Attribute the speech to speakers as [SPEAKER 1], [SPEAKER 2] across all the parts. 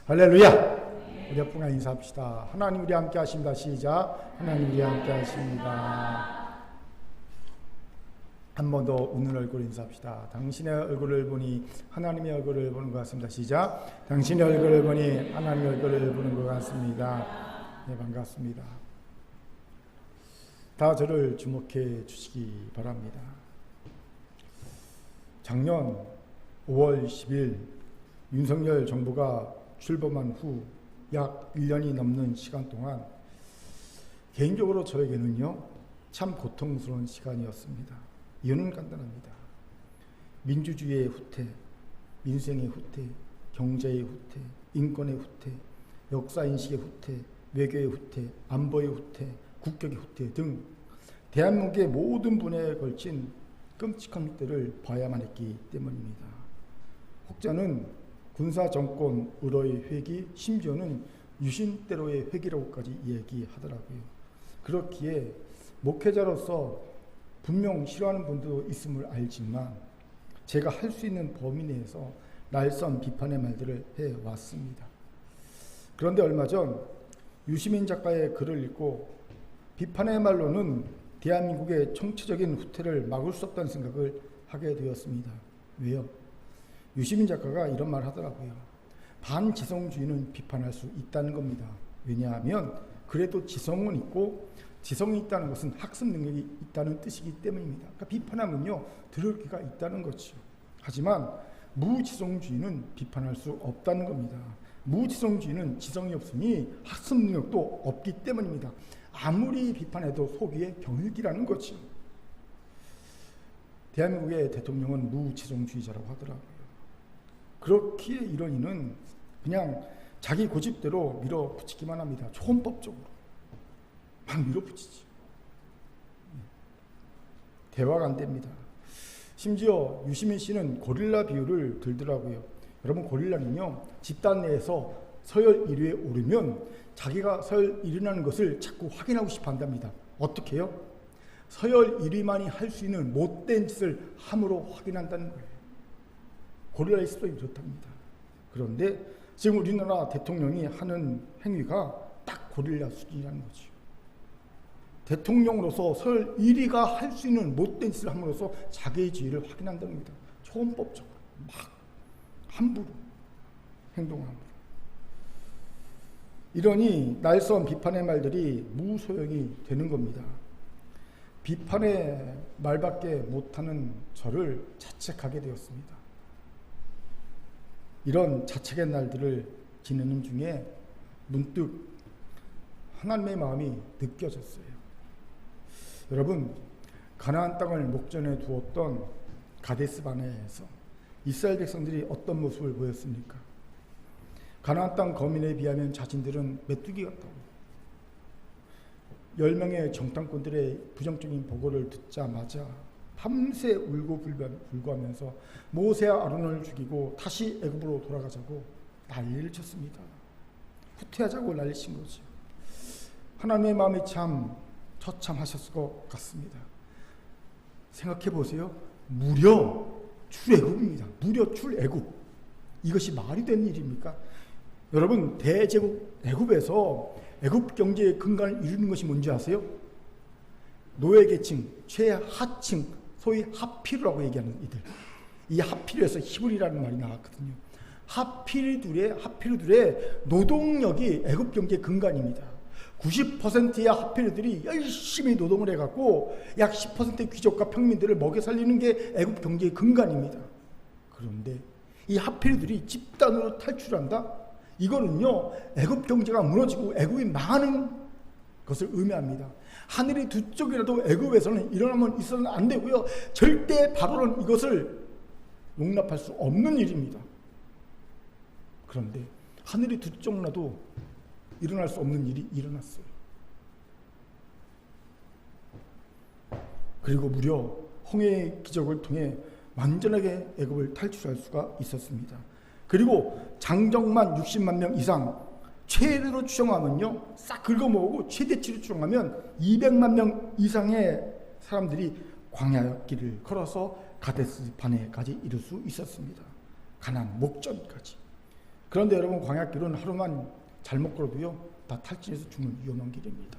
[SPEAKER 1] 할렐루야. 우리 옆분과 인사합시다. 하나님 우리 함께 하십니다. 시작. 하나님 우리 함께 하십니다. 한 번 더 웃는 얼굴 인사합시다. 당신의 얼굴을 보니 하나님의 얼굴을 보는 것 같습니다. 시작. 당신의 얼굴을 보니 하나님의 얼굴을 보는 것 같습니다. 네, 반갑습니다. 다 저를 주목해 주시기 바랍니다. 작년 5월 10일 윤석열 정부가 출범한 후 약 1년이 넘는 시간 동안 개인적으로 저에게는요 참 고통스러운 시간이었습니다. 이유는 간단합니다. 민주주의의 후퇴, 민생의 후퇴, 경제의 후퇴, 인권의 후퇴, 역사인식의 후퇴, 외교의 후퇴, 안보의 후퇴, 국격의 후퇴 등 대한민국의 모든 분야에 걸친 끔찍한 후퇴를 봐야만 했기 때문입니다. 혹자는 군사정권 의로의 회기, 심지어는 유신대로의 회기라고까지 얘기하더라고요. 그렇기에 목회자로서 분명 싫어하는 분도 있음을 알지만 제가 할 수 있는 범위 내에서 날선 비판의 말들을 해왔습니다. 그런데 얼마 전 유시민 작가의 글을 읽고 비판의 말로는 대한민국의 총체적인 후퇴를 막을 수 없다는 생각을 하게 되었습니다. 왜요? 유시민 작가가 이런 말을 하더라고요. 반지성주의는 비판할 수 있다는 겁니다. 왜냐하면 그래도 지성은 있고 지성이 있다는 것은 학습 능력이 있다는 뜻이기 때문입니다. 그러니까 비판하면요 들을 귀가 있다는 거죠. 하지만 무지성주의는 비판할 수 없다는 겁니다. 무지성주의는 지성이 없으니 학습 능력도 없기 때문입니다. 아무리 비판해도 속이에 경일기라는 거죠. 대한민국의 대통령은 무지성주의자라고 하더라고요. 그렇기에 이런 이는 그냥 자기 고집대로 밀어붙이기만 합니다. 초헌법적으로 막 밀어붙이지. 대화가 안 됩니다. 심지어 유시민 씨는 고릴라 비유를 들더라고요. 여러분, 고릴라는요 집단 내에서 서열 1위에 오르면 자기가 서열 1위라는 것을 자꾸 확인하고 싶어 한답니다. 어떻게 해요? 서열 1위만이 할 수 있는 못된 짓을 함으로 확인한다는 거예요. 고릴라의 습성이 그렇답니다. 그런데 지금 우리나라 대통령이 하는 행위가 딱 고릴라 수준이라는 거죠. 대통령으로서 서열 1위가 할 수 있는 못된 짓을 함으로써 자기의 지위를 확인한다는 겁니다. 초헌법적으로 막 함부로 행동함으로. 이러니 날선 비판의 말들이 무소용이 되는 겁니다. 비판의 말밖에 못하는 저를 자책하게 되었습니다. 이런 자책의 날들을 지내는 중에 문득 하나님의 마음이 느껴졌어요. 여러분, 가나안 땅을 목전에 두었던 가데스 바네아에서 이스라엘 백성들이 어떤 모습을 보였습니까? 가나안 땅 거민에 비하면 자신들은 메뚜기 같다고. 10명의 정탐꾼들의 부정적인 보고를 듣자마자 밤새 울고 불고하면서 모세와 아론을 죽이고 다시 애굽으로 돌아가자고 난리를 쳤습니다. 후퇴하자고 난리친 거죠. 하나님의 마음이 참 처참하셨을 것 같습니다. 생각해 보세요. 무려 출애굽입니다. 무려 출애굽. 이것이 말이 되는 일입니까? 여러분, 대제국 애굽에서 애굽 경제의 근간을 이루는 것이 뭔지 아세요? 노예계층, 최하층, 소위 하피르라고 얘기하는 이들. 이 하피르에서 히브리라는 말이 나왔거든요. 하피르들의 노동력이 애굽 경제의 근간입니다. 90%의 하피르들이 열심히 노동을 해갖고 약 10%의 귀족과 평민들을 먹여 살리는 게 애굽 경제의 근간입니다. 그런데 이 하피르들이 집단으로 탈출한다? 이거는요 애굽 경제가 무너지고 애굽이 망하는 것을 의미합니다. 하늘이 두 쪽이라도 애굽에서는 일어나면 있어서는 안 되고요. 절대 바로는 이것을 용납할 수 없는 일입니다. 그런데 하늘이 두 쪽이라도 일어날 수 없는 일이 일어났어요. 그리고 무려 홍해의 기적을 통해 완전하게 애굽을 탈출할 수가 있었습니다. 그리고 장정만 60만 명 이상, 최대로 추정하면요 싹 긁어모으고 최대치로 추정하면 200만 명 이상의 사람들이 광야길을 걸어서 가데스 바네까지 이룰 수 있었습니다. 가나안 목전까지. 그런데 여러분, 광야길은 하루만 잘못 걸어도요 다 탈진해서 죽는 위험한 길입니다.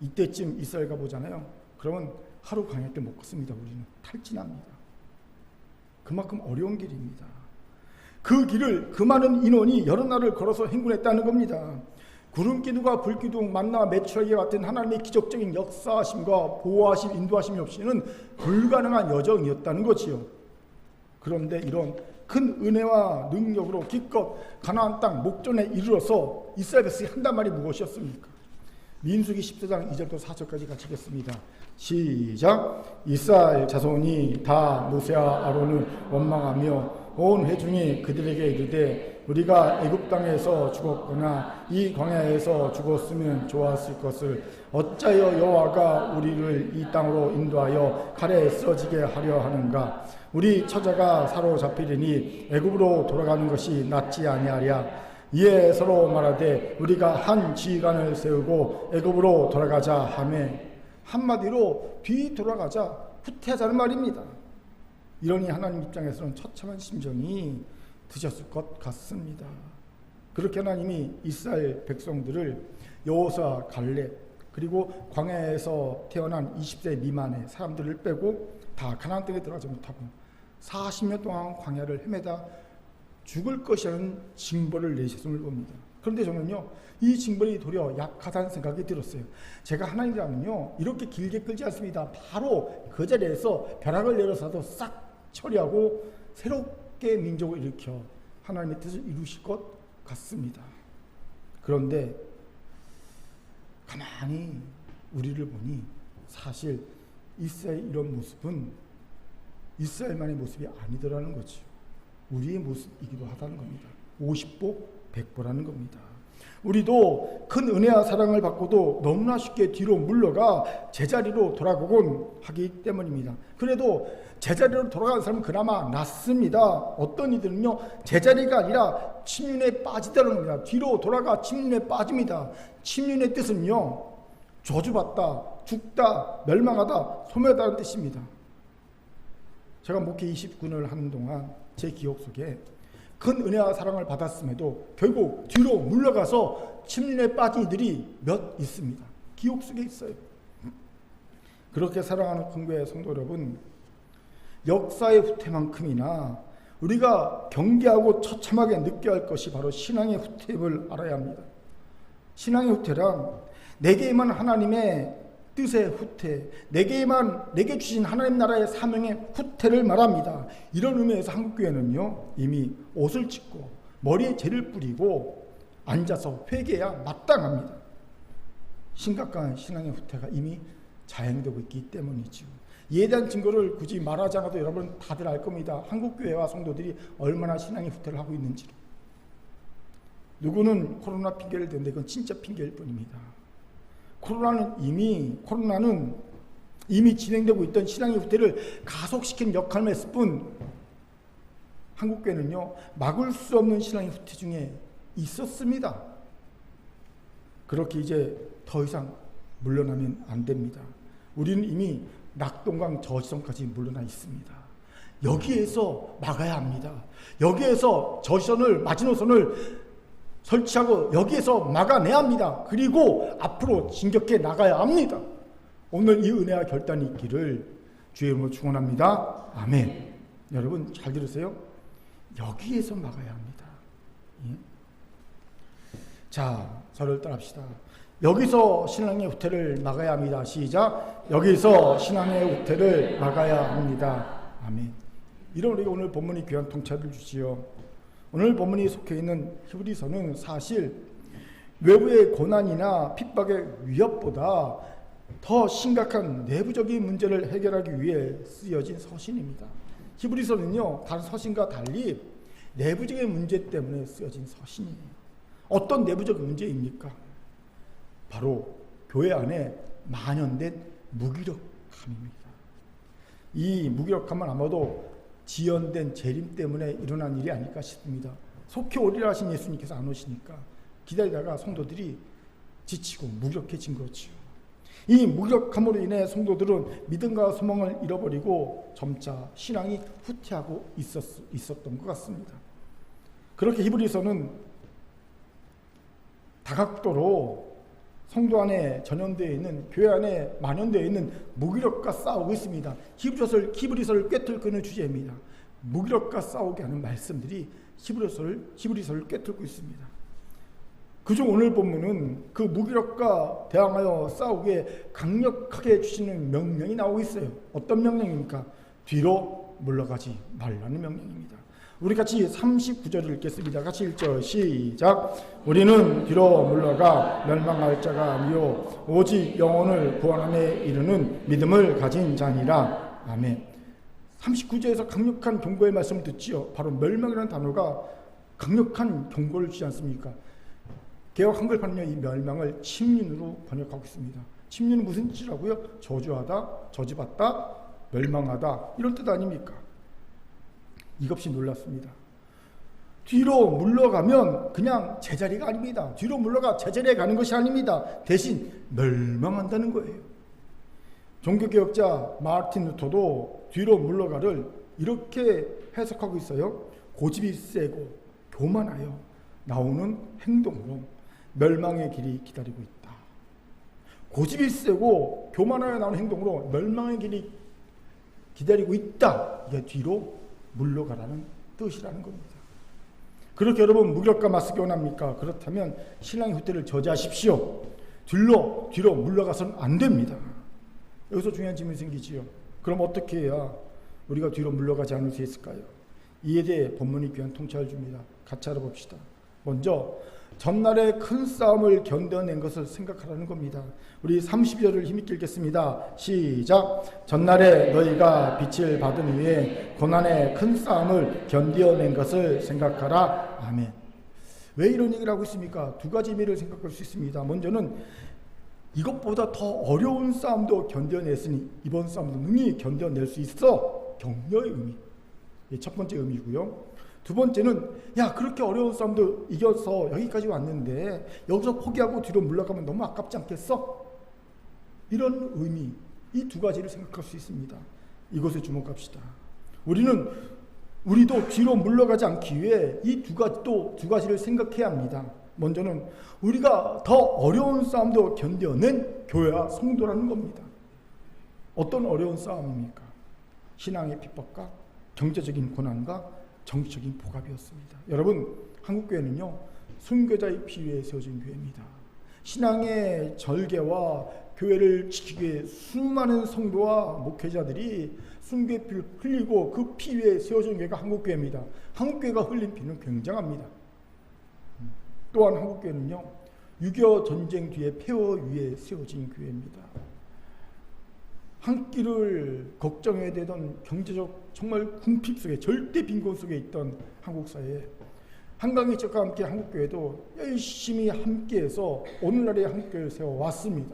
[SPEAKER 1] 이때쯤 이스라엘 가보잖아요. 그러면 하루 광야길 못 걷습니다. 우리는 탈진합니다. 그만큼 어려운 길입니다. 그 길을 그 많은 인원이 여러 날을 걸어서 행군했다는 겁니다. 구름기둥과 불기둥, 만나 메추라기 같은 하나님의 기적적인 역사하심과 보호하심, 인도하심이 없이는 불가능한 여정이었다는 거지요. 그런데 이런 큰 은혜와 능력으로 기껏 가나안 땅 목전에 이르러서 이스라엘 백성이 한단 말이 무엇이었습니까? 민수기 14장 2절부터 4절까지 같이 읽겠습니다. 시작. 이스라엘 자손이 다 모세와 아론을 원망하며 온 회중이 그들에게 이르되 우리가 애굽 땅에서 죽었거나 이 광야에서 죽었으면 좋았을 것을 어찌하여 여호와가 우리를 이 땅으로 인도하여 칼에 쓰러지게 하려 하는가? 우리 처자가 사로잡히리니 애굽으로 돌아가는 것이 낫지 아니하랴. 이에 서로 말하되 우리가 한 지휘관을 세우고 애굽으로 돌아가자 하며, 한마디로 뒤돌아가자, 후퇴하자는 말입니다. 이러니 하나님 입장에서는 처참한 심정이 드셨을 것 같습니다. 그렇게 하나님이 이스라엘 백성들을 여호수아, 갈렙, 그리고 광야에서 태어난 20세 미만의 사람들을 빼고 다 가나안 땅에 들어가지 못하고 40년 동안 광야를 헤매다 죽을 것이라는 징벌을 내셨음을 봅니다. 그런데 저는요, 이 징벌이 도리어 약하다는 생각이 들었어요. 제가 하나님이라면요 이렇게 길게 끌지 않습니다. 바로 그 자리에서 벼락을 내려서도 싹 처리하고 새롭게 민족을 일으켜 하나님의 뜻을 이루실 것 같습니다. 그런데 가만히 우리를 보니 사실 이스라엘 이런 모습은 이스라엘만의 모습이 아니더라는 거죠. 우리의 모습이기도 하다는 겁니다. 50보 100보라는 겁니다. 우리도 큰 은혜와 사랑을 받고도 너무나 쉽게 뒤로 물러가 제자리로 돌아가곤 하기 때문입니다. 그래도 제자리로 돌아가는 사람은 그나마 낫습니다. 어떤 이들은요 제자리가 아니라 침륜에 빠지다는 겁니다. 뒤로 돌아가 침륜에 빠집니다. 침륜의 뜻은요 저주받다, 죽다, 멸망하다, 소멸하다는 뜻입니다. 제가 목회 29년을 하는 동안 제 기억 속에 큰 은혜와 사랑을 받았음에도 결국 뒤로 물러가서 침륜에 빠진 이들이 몇 있습니다. 기억 속에 있어요. 그렇게 사랑하는 큰교회 성도 여러분, 역사의 후퇴만큼이나 우리가 경계하고 처참하게 느껴야 할 것이 바로 신앙의 후퇴임을 알아야 합니다. 신앙의 후퇴란 내게 임한 하나님의 뜻의 후퇴, 내게 주신 하나님 나라의 사명의 후퇴를 말합니다. 이런 의미에서 한국교회는요 이미 옷을 찢고 머리에 재를 뿌리고 앉아서 회개해야 마땅합니다. 심각한 신앙의 후퇴가 이미 자행되고 있기 때문이죠. 이에 대한 증거를 굳이 말하지 않아도 여러분 다들 알 겁니다. 한국교회와 성도들이 얼마나 신앙의 후퇴를 하고 있는지를. 누구는 코로나 핑계를 대는데 이건 진짜 핑계일 뿐입니다. 코로나는 이미 진행되고 있던 신앙의 후퇴를 가속시킨 역할을 했을 뿐, 한국교회는요 막을 수 없는 신앙의 후퇴 중에 있었습니다. 그렇게 이제 더 이상 물러나면 안 됩니다. 우리는 이미 낙동강 저지선까지 물러나 있습니다. 여기에서 막아야 합니다. 여기에서 저지선을, 마지노선을 설치하고 여기에서 막아내야 합니다. 그리고 앞으로 진격해 나가야 합니다. 오늘 이 은혜와 결단이 있기를 주의 이름으로 축원합니다. 아멘. 여러분 잘 들으세요. 여기에서 막아야 합니다. 예? 자, 저를 따라합시다. 여기서 신앙의 후퇴를 막아야 합니다. 시작. 여기서 신앙의 후퇴를 막아야 합니다. 아멘. 이런 우리가 오늘 본문이 귀한 통찰을 주시오. 오늘 본문이 속해 있는 히브리서는 사실 외부의 고난이나 핍박의 위협보다 더 심각한 내부적인 문제를 해결하기 위해 쓰여진 서신입니다. 히브리서는요 다른 서신과 달리 내부적인 문제 때문에 쓰여진 서신이에요. 어떤 내부적인 문제입니까? 바로 교회 안에 만연된 무기력함입니다. 이 무기력함은 아마도 지연된 재림 때문에 일어난 일이 아닐까 싶습니다. 속히 오리라 하신 예수님께서 안 오시니까 기다리다가 성도들이 지치고 무기력해진 거죠. 이 무기력함으로 인해 성도들은 믿음과 소망을 잃어버리고 점차 신앙이 후퇴하고 있었던 것 같습니다. 그렇게 히브리서는 다각도로 성도 안에 전염되어 있는, 교회 안에 만연되어 있는 무기력과 싸우고 있습니다. 히브리서를 꿰뚫고는 주제입니다. 무기력과 싸우게 하는 말씀들이 히브리서를 꿰뚫고 있습니다. 그중 오늘 본문은 그 무기력과 대항하여 싸우게 강력하게 주시는 명령이 나오고 있어요. 어떤 명령입니까? 뒤로 물러가지 말라는 명령입니다. 우리 같이 39절을 읽겠습니다. 같이 1절 시작. 우리는 뒤로 물러가 멸망할 자가 아니요 오직 영혼을 구원함에 이르는 믿음을 가진 자니라. 아멘. 39절에서 강력한 경고의 말씀을 듣지요. 바로 멸망이라는 단어가 강력한 경고를 주지 않습니까? 개역 한글판은요, 이 멸망을 침륜으로 번역하고 있습니다. 침륜은 무슨 뜻이라고요? 저주하다, 저주받다, 멸망하다, 이런 뜻 아닙니까? 이것이 놀랍습니다. 뒤로 물러가면 그냥 제자리가 아닙니다. 뒤로 물러가 제자리에 가는 것이 아닙니다. 대신 멸망한다는 거예요. 종교개혁자 마르틴 루터도 뒤로 물러가를 이렇게 해석하고 있어요. 고집이 세고 교만하여 나오는 행동으로 멸망의 길이 기다리고 있다. 고집이 세고 교만하여 나오는 행동으로 멸망의 길이 기다리고 있다. 이게 뒤로 물러가라는 뜻이라는 겁니다. 그렇게 여러분 무기력과 맞서기 원합니까? 그렇다면 신앙의 후퇴를 저지하십시오. 뒤로 물러가서는 안 됩니다. 여기서 중요한 질문이 생기지요. 그럼 어떻게 해야 우리가 뒤로 물러가지 않을 수 있을까요? 이에 대해 본문이 귀한 통찰을 줍니다. 같이 알아봅시다. 먼저 전날의 큰 싸움을 견뎌낸 것을 생각하라는 겁니다. 우리 32절을 힘있게 읽겠습니다. 시작. 전날에 너희가 빛을 받은 후에 고난의 큰 싸움을 견뎌낸 것을 생각하라. 아멘. 왜 이런 얘기를 하고 있습니까? 두 가지 의미를 생각할 수 있습니다. 먼저는 이것보다 더 어려운 싸움도 견뎌냈으니 이번 싸움도 능히 견뎌낼 수 있어. 격려의 의미. 첫 번째 의미고요. 두 번째는 그렇게 어려운 싸움도 이겨서 여기까지 왔는데 여기서 포기하고 뒤로 물러가면 너무 아깝지 않겠어? 이런 의미, 이 두 가지를 생각할 수 있습니다. 이것에 주목합시다. 우리도 뒤로 물러가지 않기 위해 이 두 가지를 생각해야 합니다. 먼저는 우리가 더 어려운 싸움도 견뎌낸 교회와 성도라는 겁니다. 어떤 어려운 싸움입니까? 신앙의 핍박과 경제적인 고난과 정치적인 포갑이었습니다. 여러분, 한국교회는요, 순교자의 피 위에 세워진 교회입니다. 신앙의 절개와 교회를 지키기 위해 수많은 성도와 목회자들이 순교의 피를 흘리고 그 피 위에 세워진 교회가 한국교회입니다. 한국교회가 흘린 피는 굉장합니다. 또한 한국교회는요, 6.25 전쟁 뒤에 폐허 위에 세워진 교회입니다. 한 끼를 걱정해야 되던 경제적 정말 궁핍 속에, 절대 빈곤 속에 있던 한국 사회에 한강의 적과 함께 한국교회도 열심히 함께해서 오늘날의 한국교회를 세워왔습니다.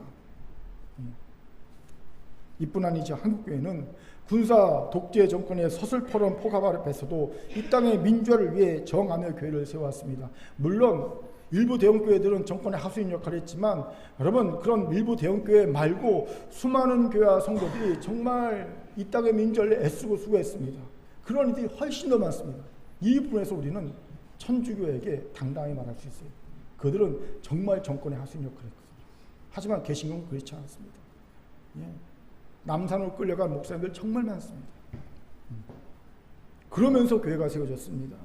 [SPEAKER 1] 이뿐 아니죠. 한국교회는 군사 독재 정권의 서슬퍼런 포갑 앞에서도 이 땅의 민주화를 위해 저항하며 교회를 세워왔습니다. 물론 일부 대형교회들은 정권의 하수인 역할을 했지만 여러분, 그런 일부 대형교회 말고 수많은 교회와 성도들이 정말 이 땅의 민주화를 애쓰고 수고했습니다. 그런 이들이 훨씬 더 많습니다. 이 부분에서 우리는 천주교에게 당당히 말할 수 있어요. 그들은 정말 정권의 하수인 역할을 했거든요. 하지만 개신교는 그렇지 않습니다. 남산으로 끌려간 목사님들 정말 많습니다. 그러면서 교회가 세워졌습니다.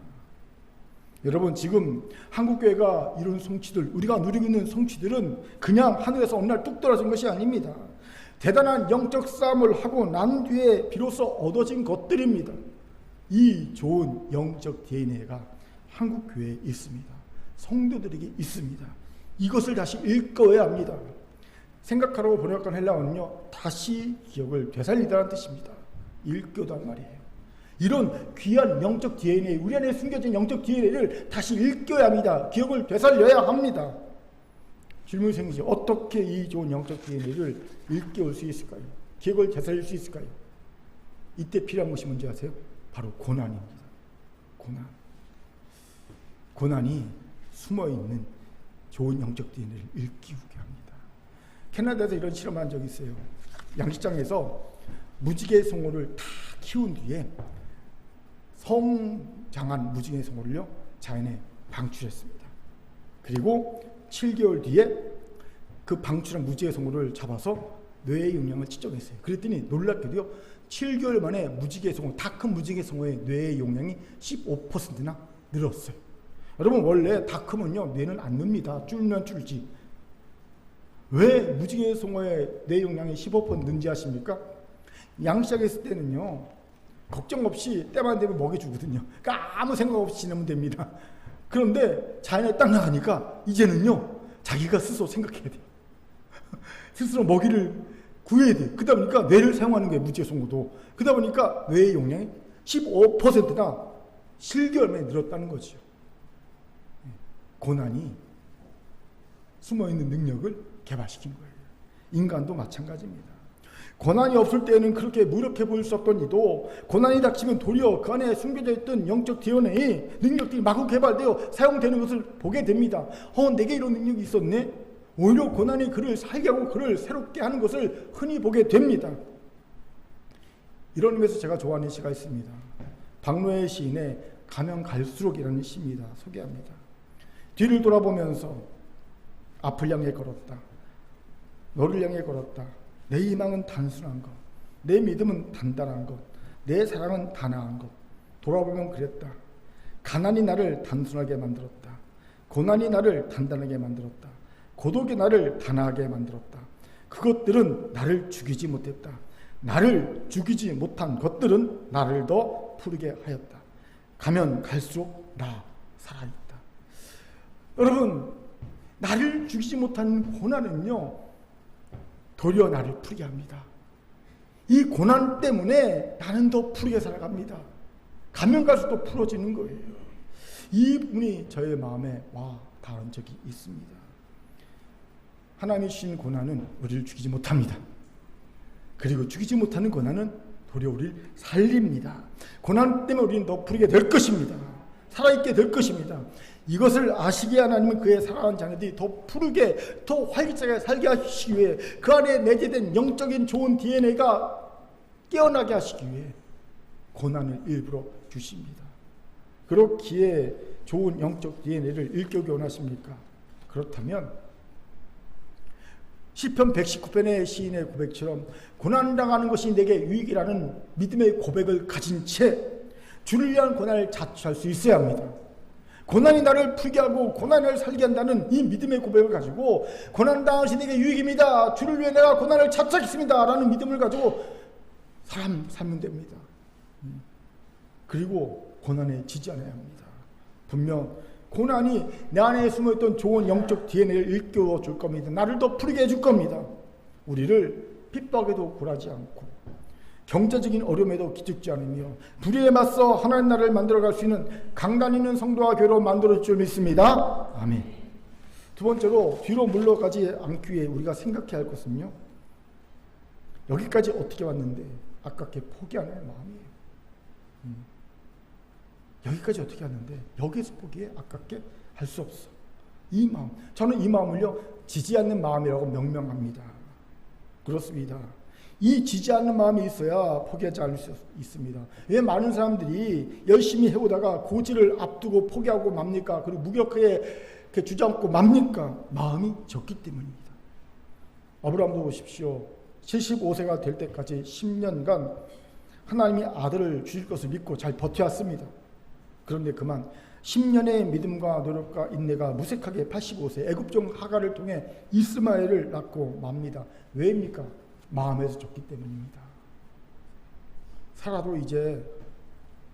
[SPEAKER 1] 여러분, 지금 한국교회가 이룬 성취들, 우리가 누리고 있는 성취들은 그냥 하늘에서 어느 날 뚝 떨어진 것이 아닙니다. 대단한 영적 싸움을 하고 난 뒤에 비로소 얻어진 것들입니다. 이 좋은 영적 DNA가 한국교회에 있습니다. 성도들에게 있습니다. 이것을 다시 일깨워야 합니다. 생각하라고 번역한 헬라어는요, 다시 기억을 되살리다는 뜻입니다. 일깨우다는 말이에요. 이런 귀한 영적 DNA, 우리 안에 숨겨진 영적 DNA를 다시 일깨워야 합니다. 기억을 되살려야 합니다. 질문이 생기죠. 어떻게 이 좋은 영적 DNA를 일깨울 수 있을까요? 기억을 되살릴 수 있을까요? 이때 필요한 것이 뭔지 아세요? 바로 고난입니다. 고난이 숨어있는 좋은 영적 DNA를 일깨우게 합니다. 캐나다에서 이런 실험을 한 적이 있어요. 양식장에서 무지개 송어를 다 키운 뒤에 성장한 무지개 송어를요, 자연에 방출했습니다. 그리고 7개월 뒤에 그 방출한 무지개 송어를 잡아서 뇌의 용량을 측정했어요. 그랬더니 놀랍게도요, 7개월 만에 무지개 송어, 다 큰 무지개 송어의 뇌의 용량이 15%나 늘었어요. 여러분, 원래 다 크면요 뇌는 안 늡니다. 줄면 줄지. 왜 무지개 송어의 뇌 용량이 15% 는지 아십니까? 양시장했을 때는요 걱정 없이 때만 되면 먹여주거든요. 그러니까 아무 생각 없이 지내면 됩니다. 그런데 자연에 딱 나가니까 이제는요 자기가 스스로 생각해야 돼요. 스스로 먹이를 구해야 돼요. 그러다 보니까 뇌를 사용하는 거예요. 무지개 송어도. 그러다 보니까 뇌의 용량이 15%나 7개월 만에 늘었다는 거죠. 고난이 숨어있는 능력을 개발시킨 거예요. 인간도 마찬가지입니다. 고난이 없을 때는 그렇게 무력해 보일 수 없던 이도 고난이 닥치면 도리어 그 안에 숨겨져 있던 영적 DNA 능력들이 마구 개발되어 사용되는 것을 보게 됩니다. 내게 이런 능력이 있었네? 오히려 고난이 그를 살게 하고 그를 새롭게 하는 것을 흔히 보게 됩니다. 이런 의미에서 제가 좋아하는 시가 있습니다. 박노해 시인의 가면 갈수록이라는 시입니다. 소개합니다. 뒤를 돌아보면서 앞을 향해 걸었다. 너를 향해 걸었다. 내 희망은 단순한 것, 내 믿음은 단단한 것, 내 사랑은 단아한 것. 돌아보면 그랬다. 가난이 나를 단순하게 만들었다. 고난이 나를 단단하게 만들었다. 고독이 나를 단아하게 만들었다. 그것들은 나를 죽이지 못했다. 나를 죽이지 못한 것들은 나를 더 푸르게 하였다. 가면 갈수록 나 살아있다. 여러분, 나를 죽이지 못한 고난은요 도리어 나를 푸르게 합니다. 이 고난 때문에 나는 더 푸르게 살아갑니다. 가면 갈수록 풀어지는 거예요. 이 부분이 저의 마음에 와 닿은 적이 있습니다. 하나님이 주신 고난은 우리를 죽이지 못합니다. 그리고 죽이지 못하는 고난은 도리어 우리를 살립니다. 고난 때문에 우리는 더 푸르게 될 것입니다. 살아있게 될 것입니다. 이것을 아시기에 하나님은 그의 사랑하는 자녀들이 더 푸르게 더 활기차게 살게 하시기 위해 그 안에 내재된 영적인 좋은 DNA가 깨어나게 하시기 위해 고난을 일부러 주십니다. 그렇기에 좋은 영적 DNA를 일깨우기 원하십니까? 그렇다면 시편 119편의 시인의 고백처럼 고난당하는 것이 내게 유익이라는 믿음의 고백을 가진 채 주를 위한 고난을 자처할 수 있어야 합니다. 고난이 나를 풀게 하고 고난을 살게 한다는 이 믿음의 고백을 가지고 고난당한 것이 내게 유익입니다. 주를 위해 내가 고난을 자처하겠습니다. 라는 믿음을 가지고 살면 됩니다. 그리고 고난에 지지 않아야 합니다. 분명 고난이 내 안에 숨어있던 좋은 영적 DNA를 일깨워 줄 겁니다. 나를 더 푸르게 해줄 겁니다. 우리를 핍박에도 굴하지 않고 경제적인 어려움에도 기죽지 않으며 불의에 맞서 하나님 나라를 만들어갈 수 있는 강단 있는 성도와 교회로 만들어줄 줄 믿습니다. 아멘. 두 번째로 뒤로 물러가지 않기 위해 우리가 생각해야 할 것은요, 여기까지 어떻게 왔는데 아깝게 포기하는 마음이에요. 여기까지 어떻게 왔는데 여기서 포기해 아깝게 할 수 없어. 이 마음, 저는 이 마음을요 지지 않는 마음이라고 명명합니다. 그렇습니다. 이 지지 않는 마음이 있어야 포기하지 않을 수 있습니다. 왜 많은 사람들이 열심히 해오다가 고지를 앞두고 포기하고 맙니까? 그리고 무력하게 주저앉고 맙니까? 마음이 적기 때문입니다. 아브라함도 보십시오. 75세가 될 때까지 10년간 하나님이 아들을 주실 것을 믿고 잘 버텨왔습니다. 그런데 그만 10년의 믿음과 노력과 인내가 무색하게 85세 애굽종 하갈을 통해 이스마엘을 낳고 맙니다. 왜입니까? 마음에서 졌기 때문입니다. 살아도 이제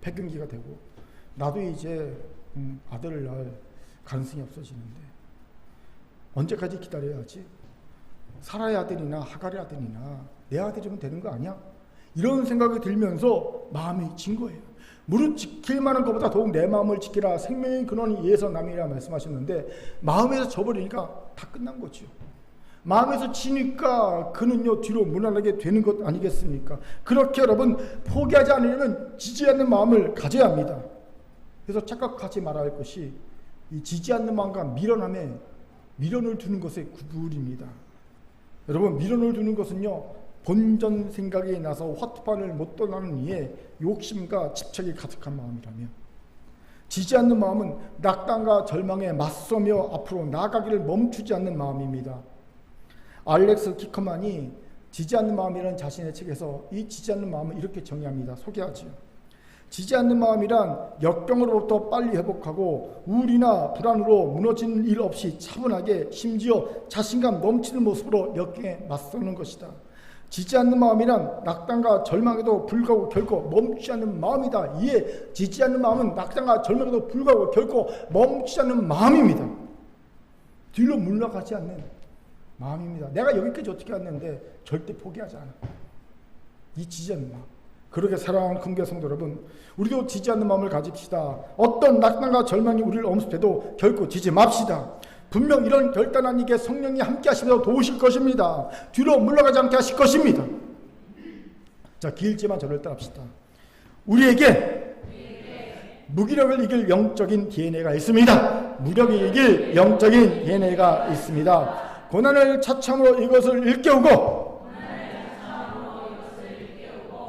[SPEAKER 1] 폐경기가 되고 나도 이제 아들을 낳을 가능성이 없어지는데 언제까지 기다려야지? 사라의 아들이나 하갈의 아들이나 내 아들이면 되는 거 아니야? 이런 생각이 들면서 마음이 진 거예요. 무릇 지킬 만한 것보다 더욱 내 마음을 지키라. 생명의 근원이 예서 남이라 말씀하셨는데 마음에서 져버리니까 다 끝난 거죠. 마음에서 지니까 그는요 뒤로 무난하게 되는 것 아니겠습니까? 그렇게 여러분 포기하지 않으려면 지지 않는 마음을 가져야 합니다. 그래서 착각하지 말아야 할 것이 이 지지 않는 마음과 미련함에 미련을 두는 것의 구분입니다. 여러분, 미련을 두는 것은요 본전 생각이 나서 화투판을 못 떠나는 이에 욕심과 집착이 가득한 마음이라면, 지지 않는 마음은 낙담과 절망에 맞서며 앞으로 나아가기를 멈추지 않는 마음입니다. 알렉스 키커만이 지지 않는 마음이라는 자신의 책에서 이 지지 않는 마음을 이렇게 정의합니다. 소개하지요. 지지 않는 마음이란 역병으로부터 빨리 회복하고 우울이나 불안으로 무너지는 일 없이 차분하게 심지어 자신감 넘치는 모습으로 역경에 맞서는 것이다. 지지 않는 마음이란 낙담과 절망에도 불구하고 결코 멈추지 않는 마음이다. 이에 지지 않는 마음은 낙담과 절망에도 불구하고 결코 멈추지 않는 마음입니다. 뒤로 물러가지 않는 마음입니다. 내가 여기까지 어떻게 왔는데 절대 포기하지 않아. 이 지지 않는 마음. 그렇게 사랑하는 큰교회 성도 여러분, 우리도 지지 않는 마음을 가집시다. 어떤 낙담과 절망이 우리를 엄습해도 결코 지지 맙시다. 분명 이런 결단한 이게 성령이 함께 하시면서 도우실 것입니다. 뒤로 물러가지 않게 하실 것입니다. 자, 길지만 저를 따릅시다. 우리에게 무기력을 이길 영적인 DNA가 있습니다. 무력을 이길 영적인 DNA가 있습니다. 고난을 차참으로 이것을 일깨우고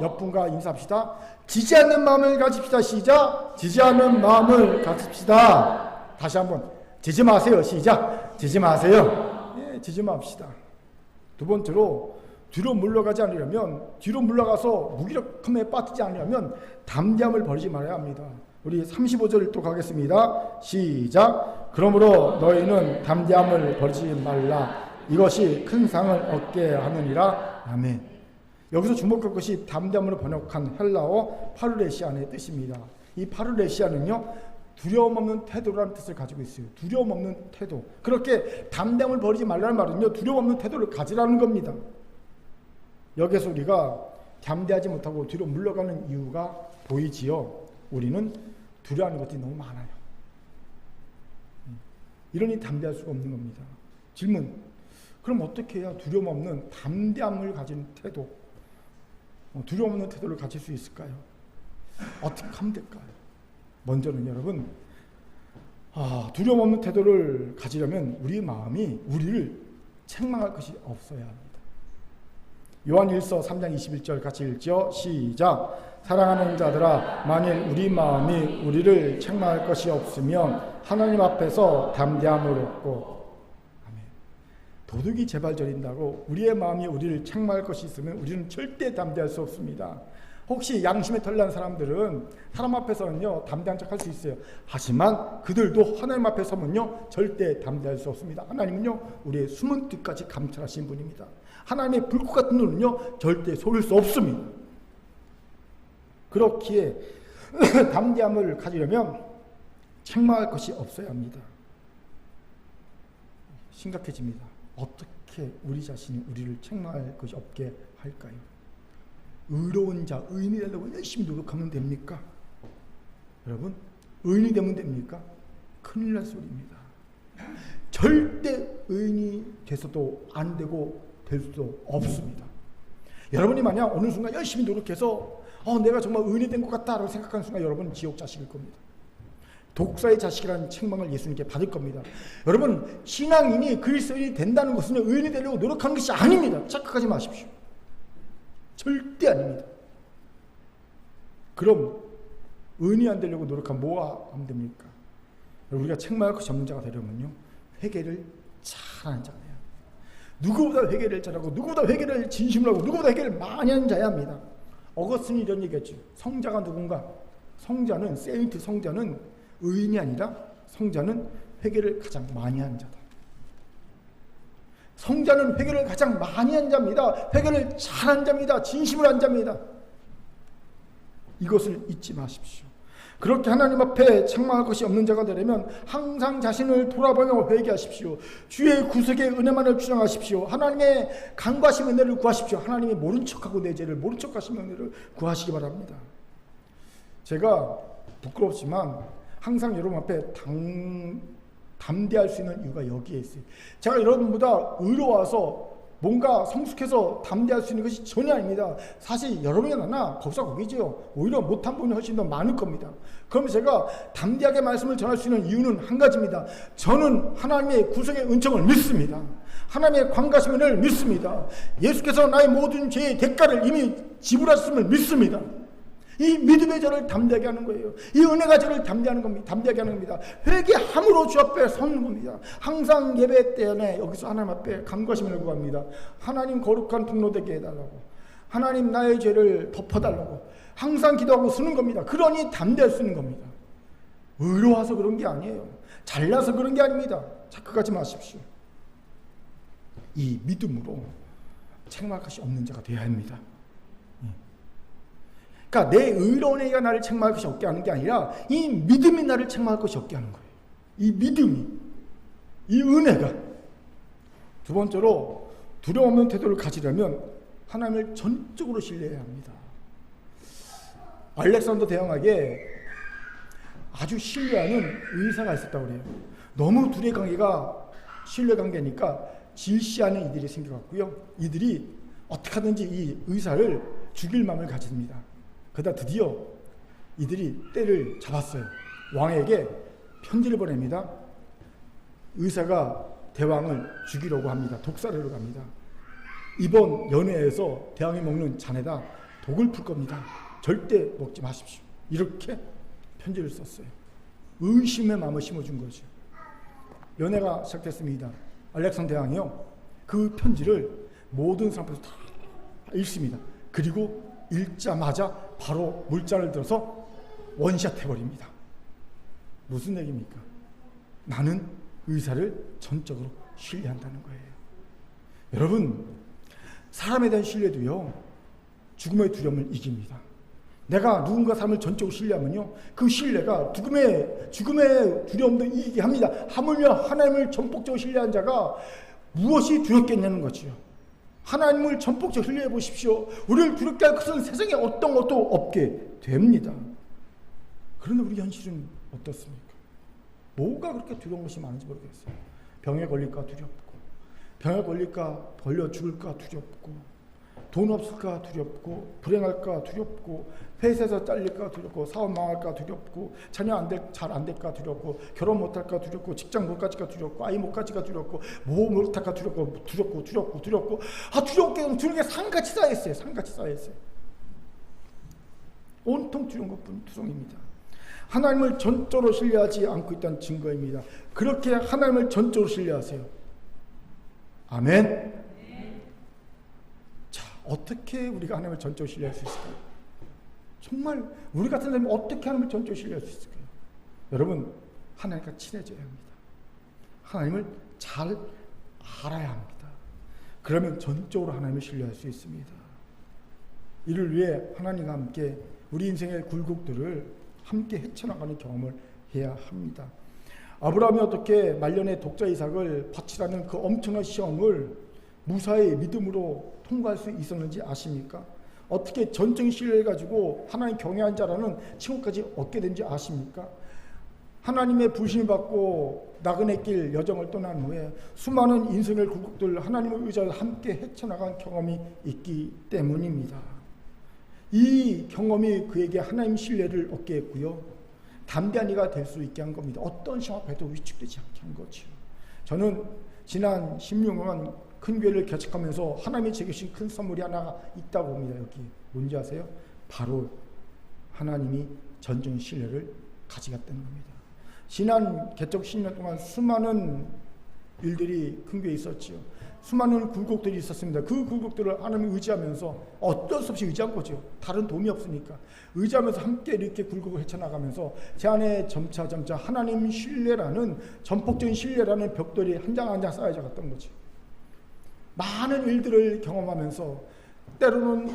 [SPEAKER 1] 옆분과 인사합시다. 지지 않는 마음을 가집시다. 시작. 지지 않는 마음을 가집시다. 다시 한번. 지지 마세요. 시작. 지지 마세요. 예, 지지 맙시다. 두 번째로 뒤로 물러가지 않으려면, 뒤로 물러가서 무기력함에 빠지지 않으려면 담대함을 버리지 말아야 합니다. 우리 35절 또 가겠습니다. 시작. 그러므로 너희는 담대함을 버리지 말라. 이것이 큰 상을 얻게 하느니라. 아멘. 여기서 주목할 것이 담대함으로 번역한 헬라어 파르레시아의 뜻입니다. 이 파르레시아는요, 두려움 없는 태도라는 뜻을 가지고 있어요. 두려움 없는 태도. 그렇게 담대함을 버리지 말라는 말은요, 두려움 없는 태도를 가지라는 겁니다. 여기서 우리가 담대하지 못하고 뒤로 물러가는 이유가 보이지요. 우리는 두려워하는 것들이 너무 많아요. 이러니 담대할 수가 없는 겁니다. 질문. 그럼 어떻게 해야 두려움 없는 담대함을 가진 태도, 두려움 없는 태도를 가질 수 있을까요? 어떻게 하면 될까요? 먼저는 여러분, 두려움 없는 태도를 가지려면 우리 마음이 우리를 책망할 것이 없어야 합니다. 요한일서 3장 21절 같이 읽죠. 시작. 사랑하는 자들아, 만일 우리 마음이 우리를 책망할 것이 없으면 하나님 앞에서 담대함을 얻고, 도둑이 재발 저린다고 우리의 마음이 우리를 책망할 것이 있으면 우리는 절대 담대할 수 없습니다. 혹시 양심에 털난 사람들은 사람 앞에서는요, 담대한 척 할 수 있어요. 하지만 그들도 하나님 앞에 서면요, 절대 담대할 수 없습니다. 하나님은요, 우리의 숨은 뜻까지 감찰하신 분입니다. 하나님의 불꽃 같은 눈은요, 절대 속일 수 없습니다. 그렇기에 담대함을 가지려면 책망할 것이 없어야 합니다. 심각해집니다. 어떻게 우리 자신이 우리를 책망할 것이 없게 할까요? 의로운 자, 의인이 되려고 열심히 노력하면 됩니까? 여러분, 의인이 되면 됩니까? 큰일 날 소리입니다. 절대 의인이 돼서도 안 되고 될 수도 없습니다. 여러분이 만약 어느 순간 열심히 노력해서 내가 정말 의인이 된 것 같다라고 생각하는 순간 여러분은 지옥 자식일 겁니다. 독사의 자식이라는 책망을 예수님께 받을 겁니다. 여러분, 신앙인이 그리스도인이 된다는 것은 의인이 되려고 노력하는 것이 아닙니다. 착각하지 마십시오. 절대 아닙니다. 그럼 의인이 안 되려고 노력하면 뭐가 하면 됩니까? 우리가 책망할 것이 없는 자가 되려면요, 회개를 잘하는 자가 돼요. 누구보다 회개를 잘하고 누구보다 회개를 진심으로 하고 누구보다 회개를 많이 하는 자야 합니다. 어거스틴이 이런 얘기했죠. 성자가 누군가? 성자는, 세인트 성자는 의인이 아니라 성자는 회개를 가장 많이 하는 자다. 성자는 회개를 가장 많이 한 자입니다. 회개를 잘한 자입니다. 진심으로 한 자입니다. 이것을 잊지 마십시오. 그렇게 하나님 앞에 책망할 것이 없는 자가 되려면 항상 자신을 돌아보며 회개하십시오. 주의 구속의 은혜만을 주장하십시오. 하나님의 간과하신 은혜를 구하십시오. 하나님이 모른 척하고 내 죄를 모른 척하신 은혜를 구하시기 바랍니다. 제가 부끄럽지만 항상 여러분 앞에 담대할 수 있는 이유가 여기에 있어요. 제가 여러분보다 의로워서 뭔가 성숙해서 담대할 수 있는 것이 전혀 아닙니다. 사실 여러분이 나나 거기서 거기죠. 오히려 못한 분이 훨씬 더 많을 겁니다. 그럼 제가 담대하게 말씀을 전할 수 있는 이유는 한 가지입니다. 저는 하나님의 구속의 은총을 믿습니다. 하나님의 관가하신 은혜를 믿습니다. 예수께서 나의 모든 죄의 대가를 이미 지불하셨음을 믿습니다. 이 믿음의 저를 담대하게 하는 거예요. 이 은혜가 저를 담대하게 하는 겁니다. 회개함으로 주 앞에 서는 겁니다. 항상 예배 때에 여기서 하나님 앞에 간구하심을 구합니다. 하나님 거룩한 통로 되게 해달라고, 하나님 나의 죄를 덮어달라고 항상 기도하고 쓰는 겁니다. 그러니 담대히 쓰는 겁니다. 의로워서 그런 게 아니에요. 잘나서 그런 게 아닙니다. 착각하지 마십시오. 이 믿음으로 책망할 것이 없는 자가 되어야 합니다. 그러니까 내 의로운 애가 나를 책망할 것이 없게 하는 게 아니라 이 믿음이 나를 책망할 것이 없게 하는 거예요. 이 믿음이, 이 은혜가. 두 번째로 두려움 없는 태도를 가지려면 하나님을 전적으로 신뢰해야 합니다. 알렉산더 대왕에게 아주 신뢰하는 의사가 있었다고 그래요. 너무 둘의 관계가 신뢰 관계니까 질시하는 이들이 생겨갔고요. 이들이 어떻게 하든지 이 의사를 죽일 마음을 가집니다. 그러다 드디어 이들이 때를 잡았어요. 왕에게 편지를 보냅니다. 의사가 대왕을 죽이려고 합니다. 독살하려고 합니다. 이번 연회에서 대왕이 먹는 잔에다 독을 풀 겁니다. 절대 먹지 마십시오. 이렇게 편지를 썼어요. 의심의 마음을 심어준 거죠. 연회가 시작됐습니다. 알렉산더 대왕이요, 그 편지를 모든 사람 앞에서 다 읽습니다. 그리고 읽자마자 바로 물잔을 들어서 원샷 해버립니다. 무슨 얘기입니까? 나는 의사를 전적으로 신뢰한다는 거예요. 여러분, 사람에 대한 신뢰도요, 죽음의 두려움을 이깁니다. 내가 누군가 사람을 전적으로 신뢰하면요, 그 신뢰가 죽음의 두려움도 이기게 합니다. 하물며 하나님을 전폭적으로 신뢰한 자가 무엇이 두렵겠냐는 거지요. 하나님을 전폭적으로 신뢰해 보십시오. 우리를 두렵게 할 것은 세상에 어떤 것도 없게 됩니다. 그런데 우리 현실은 어떻습니까? 뭐가 그렇게 두려운 것이 많은지 모르겠어요. 병에 걸릴까 두렵고, 병에 걸릴까 벌려 죽을까 두렵고, 돈 없을까 두렵고, 불행할까 두렵고, 회사에서 잘릴까 두렵고, 사업 망할까 두렵고, 자녀 잘 안 될까 두렵고, 결혼 못할까 두렵고, 직장 못 가질까 두렵고, 아이 못 가질까 두렵고, 뭐 못할까 두렵고, 두렵고 두려운 게 산같이 쌓여있어요. 산같이 쌓여있어요. 온통 두려운 것뿐 투성입니다. 하나님을 전적으로 신뢰하지 않고 있다는 증거입니다. 그렇게 하나님을 전적으로 신뢰하세요. 아멘. 자, 어떻게 우리가 하나님을 전적으로 신뢰할 수 있을까요? 정말 우리 같은 사람이 어떻게 하나님을 전적으로 신뢰할 수 있을까요? 여러분, 하나님과 친해져야 합니다. 하나님을 잘 알아야 합니다. 그러면 전적으로 하나님을 신뢰할 수 있습니다. 이를 위해 하나님과 함께 우리 인생의 굴곡들을 함께 헤쳐나가는 경험을 해야 합니다. 아브라함이 어떻게 말년에 독자 이삭을 바치라는 그 엄청난 시험을 무사히 믿음으로 통과할 수 있었는지 아십니까? 어떻게 전적인 신뢰를 가지고 하나님 경외한 자라는 칭호까지 얻게 된지 아십니까? 하나님의 부르심을 받고 나그네 길 여정을 떠난 후에 수많은 인생의 굴곡들 하나님을 의지하여 함께 헤쳐나간 경험이 있기 때문입니다. 이 경험이 그에게 하나님 신뢰를 얻게 했고요, 담대한 이가 될 수 있게 한 겁니다. 어떤 시험 앞에도 위축되지 않게 한 거죠. 저는 지난 16년간 큰 교회를 개척하면서 하나님이 제게 주신 큰 선물이 하나 있다고 봅니다. 여기 뭔지 아세요? 바로 하나님이 전적인 신뢰를 가지겠다는 겁니다. 지난 개척 10년 동안 수많은 일들이 큰 교회에 있었지요. 수많은 굴곡들이 있었습니다. 그 굴곡들을 하나님을 의지하면서 어쩔 수 없이 의지한 거죠. 다른 도움이 없으니까 의지하면서 함께 이렇게 굴곡을 헤쳐나가면서 제 안에 점차 하나님 신뢰라는, 전폭적인 신뢰라는 벽돌이 한 장 한 장 쌓여져 갔던 거죠. 많은 일들을 경험하면서 때로는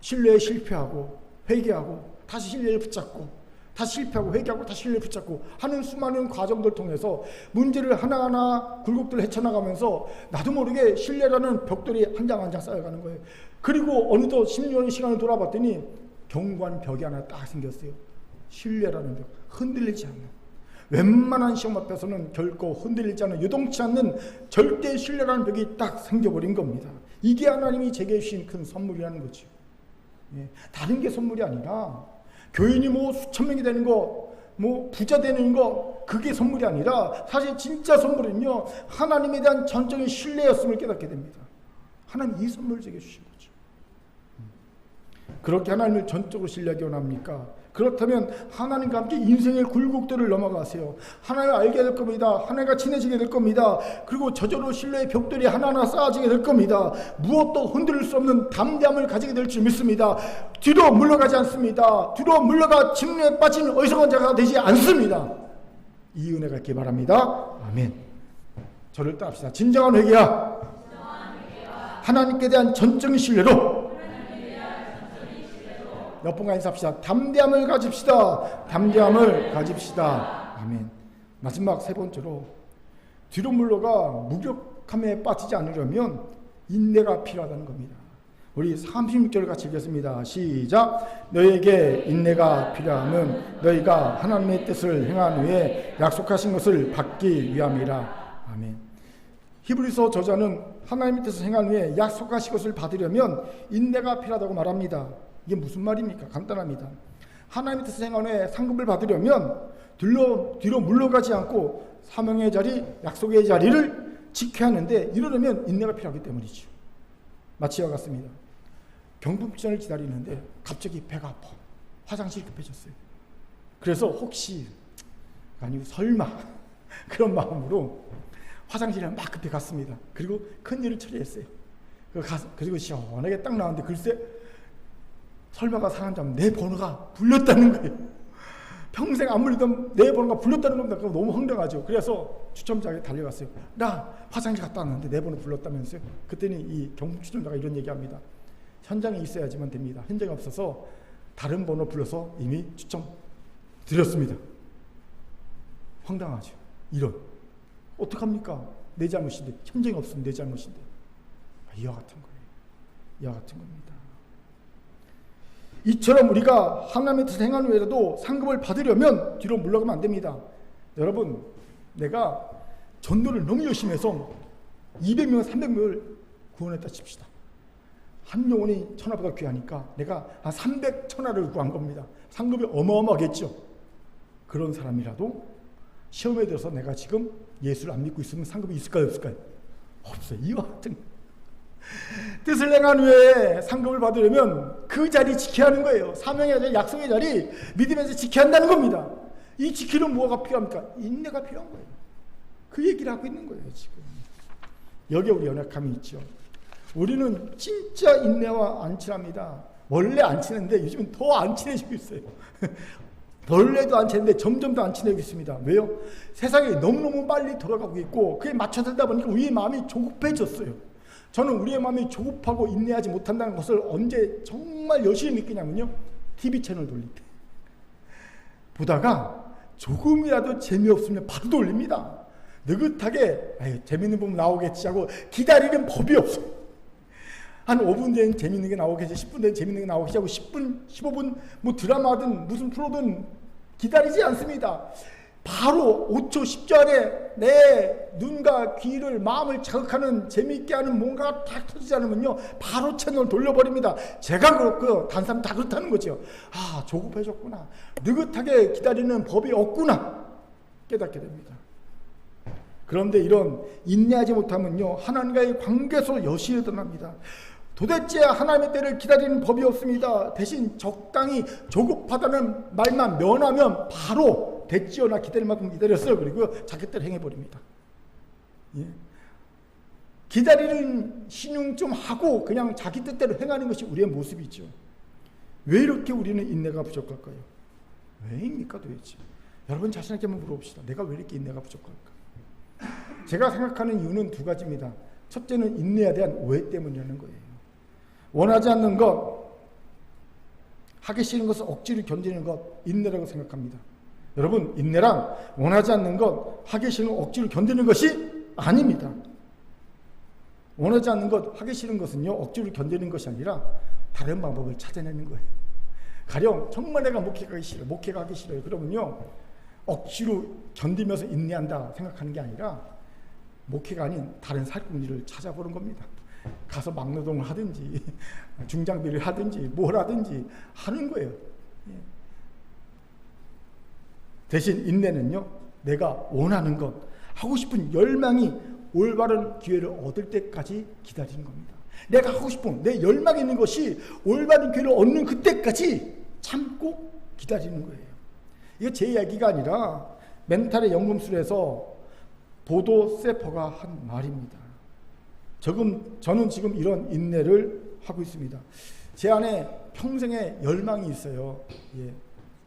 [SPEAKER 1] 신뢰에 실패하고 회개하고 다시 신뢰를 붙잡고 다시 실패하고 회개하고 다시 신뢰를 붙잡고 하는 수많은 과정들 통해서 문제를 하나하나 굴곡들을 헤쳐나가면서 나도 모르게 신뢰라는 벽돌이 한 장 한 장 쌓여가는 거예요. 그리고 어느덧 10년의 시간을 돌아봤더니 견고한 벽이 하나 딱 생겼어요. 신뢰라는 벽, 흔들리지 않는, 웬만한 시험 앞에서는 결코 흔들리지 않는, 요동치 않는 절대 신뢰라는 벽이 딱 생겨버린 겁니다. 이게 하나님이 제게 주신 큰 선물이라는 거죠. 다른 게 선물이 아니라 교인이 뭐 수천 명이 되는 거, 뭐 부자 되는 거, 그게 선물이 아니라 사실 진짜 선물은요, 하나님에 대한 전적인 신뢰였음을 깨닫게 됩니다. 하나님 이 선물을 제게 주신 거죠. 그렇게 하나님을 전적으로 신뢰하기 원합니까? 그렇다면 하나님과 함께 인생의 굴곡들을 넘어가세요. 하나님을 알게 될 겁니다. 하나님과 친해지게 될 겁니다. 그리고 저절로 신뢰의 벽돌이 하나하나 쌓아지게 될 겁니다. 무엇도 흔들 수 없는 담대함을 가지게 될 줄 믿습니다. 뒤로 물러가지 않습니다. 뒤로 물러가 침례에 빠진 어리석은 자가 되지 않습니다. 이 은혜가 있기 바랍니다. 아멘. 저를 따릅시다. 진정한 회개야. 하나님께 대한 전적인 신뢰로 옆분과 인사합시다. 담대함을 가집시다. 담대함을 가집시다. 아멘. 마지막 세 번째로 뒤로 물러가 무력함에 빠지지 않으려면 인내가 필요하다는 겁니다. 우리 36절 같이 읽겠습니다. 시작. 너에게 인내가 필요함은 너희가 하나님의 뜻을 행한 후에 약속하신 것을 받기 위함이라. 아멘. 히브리서 저자는 하나님의 뜻을 행한 후에 약속하신 것을 받으려면 인내가 필요하다고 말합니다. 이게 무슨 말입니까? 간단합니다. 하나님의 뜻을 행한 후에 상급을 받으려면 뒤로 물러가지 않고 사명의 자리, 약속의 자리를 지켜야 하는데 이러려면 인내가 필요하기 때문이죠. 마치 이와 같습니다. 경품전을 기다리는데 갑자기 배가 아파. 화장실이 급해졌어요. 그래서 혹시 아니고 설마 그런 마음으로 화장실에 막 급히 갔습니다. 그리고 큰일을 처리했어요. 그리고 시원하게 딱 나왔는데 글쎄 설마가 사는 점 내 번호가 불렸다는 거예요. 평생 안 물리던 내 번호가 불렸다는 겁니다. 그럼 너무 황당하죠. 그래서 추첨자에게 달려갔어요. 나 화장실 갔다 왔는데 내 번호 불렀다면서요. 그때는 이 경품 추첨자가 이런 얘기합니다. 현장에 있어야지만 됩니다. 현장에 없어서 다른 번호 불러서 이미 추첨 드렸습니다. 황당하죠. 이런 어떡합니까? 내 잘못인데 현장에 없으면 내 잘못인데 이와 같은 거예요. 이와 같은 겁니다. 이처럼 우리가 하나님의 뜻을 행한 후에라도 상급을 받으려면 뒤로 물러가면 안 됩니다. 여러분, 내가 전도를 너무 열심히 해서 200명, 300명을 구원했다 칩시다. 한 영혼이 천하보다 귀하니까 내가 한 300천하를 구한 겁니다. 상급이 어마어마하겠죠. 그런 사람이라도 시험에 들어서 내가 지금 예수를 안 믿고 있으면 상급이 있을까요? 없을까요? 없어요. 이와 같은 뜻을 행한 후에 상급을 받으려면 그 자리 지켜야 하는 거예요. 사명의 자리, 약속의 자리 믿으면서 지켜야 한다는 겁니다. 이 지키는 뭐가 필요합니까? 인내가 필요한 거예요. 그 얘기를 하고 있는 거예요. 지금 여기에 우리 연약함이 있죠. 우리는 진짜 인내와 안 친합니다. 원래 안 친한데 요즘은 더 안 친해지고 있어요. 원래도 안 친한데 점점 더 안 친해지고 있습니다. 왜요? 세상이 너무너무 빨리 돌아가고 있고 그에 맞춰 살다 보니까 우리의 마음이 조급해졌어요. 저는 우리의 마음이 조급하고 인내하지 못한다는 것을 언제 정말 열심히 느끼냐면요. TV 채널 돌릴 때 보다가 조금이라도 재미없으면 바로 돌립니다. 느긋하게 재밌는 부분 나오겠지 하고 기다리는 법이 없어요. 한 5분 된 재밌는 게 나오겠지, 10분 된 재밌는 게 나오겠지 하고 10분, 15분 뭐 드라마든 무슨 프로든 기다리지 않습니다. 바로 5초 10초 안에 내 눈과 귀를 마음을 자극하는 재미있게 하는 뭔가가 딱 터지지 않으면요 바로 채널 돌려버립니다. 제가 그렇고 다른 사람 다 그렇다는 거죠. 아, 조급해졌구나, 느긋하게 기다리는 법이 없구나 깨닫게 됩니다. 그런데 이런 인내하지 못하면요 하나님과의 관계에서 여실히 드러납니다. 도대체 하나님의 때를 기다리는 법이 없습니다. 대신 적당히 조급하다는 말만 면하면 바로 됐지요. 나 기다릴 만큼 기다렸어요. 그리고 자기 때를 행해버립니다. 예. 기다리는 신용 좀 하고 그냥 자기 뜻대로 행하는 것이 우리의 모습이죠. 왜 이렇게 우리는 인내가 부족할까요? 왜입니까 도대체? 여러분 자신에게 한번 물어봅시다. 내가 왜 이렇게 인내가 부족할까? 제가 생각하는 이유는 두 가지입니다. 첫째는 인내에 대한 오해 때문이라는 거예요. 원하지 않는 것, 하기 싫은 것을 억지로 견디는 것, 인내라고 생각합니다. 여러분, 인내란 원하지 않는 것, 하기 싫은 것, 억지로 견디는 것이 아닙니다. 원하지 않는 것, 하기 싫은 것은요 억지로 견디는 것이 아니라 다른 방법을 찾아내는 거예요. 가령 정말 내가 목회가 하기 싫어요. 그러면요 억지로 견디면서 인내한다 생각하는 게 아니라 목회가 아닌 다른 살궁리를 찾아보는 겁니다. 가서 막노동을 하든지 중장비를 하든지 뭘 하든지 하는 거예요. 대신 인내는요 내가 원하는 것, 하고 싶은 열망이 올바른 기회를 얻을 때까지 기다리는 겁니다. 내가 하고 싶은 내 열망이 있는 것이 올바른 기회를 얻는 그때까지 참고 기다리는 거예요. 이거 제 이야기가 아니라 멘탈의 연금술에서 보도 세퍼가 한 말입니다. 저는 지금 이런 인내를 하고 있습니다. 제 안에 평생의 열망이 있어요.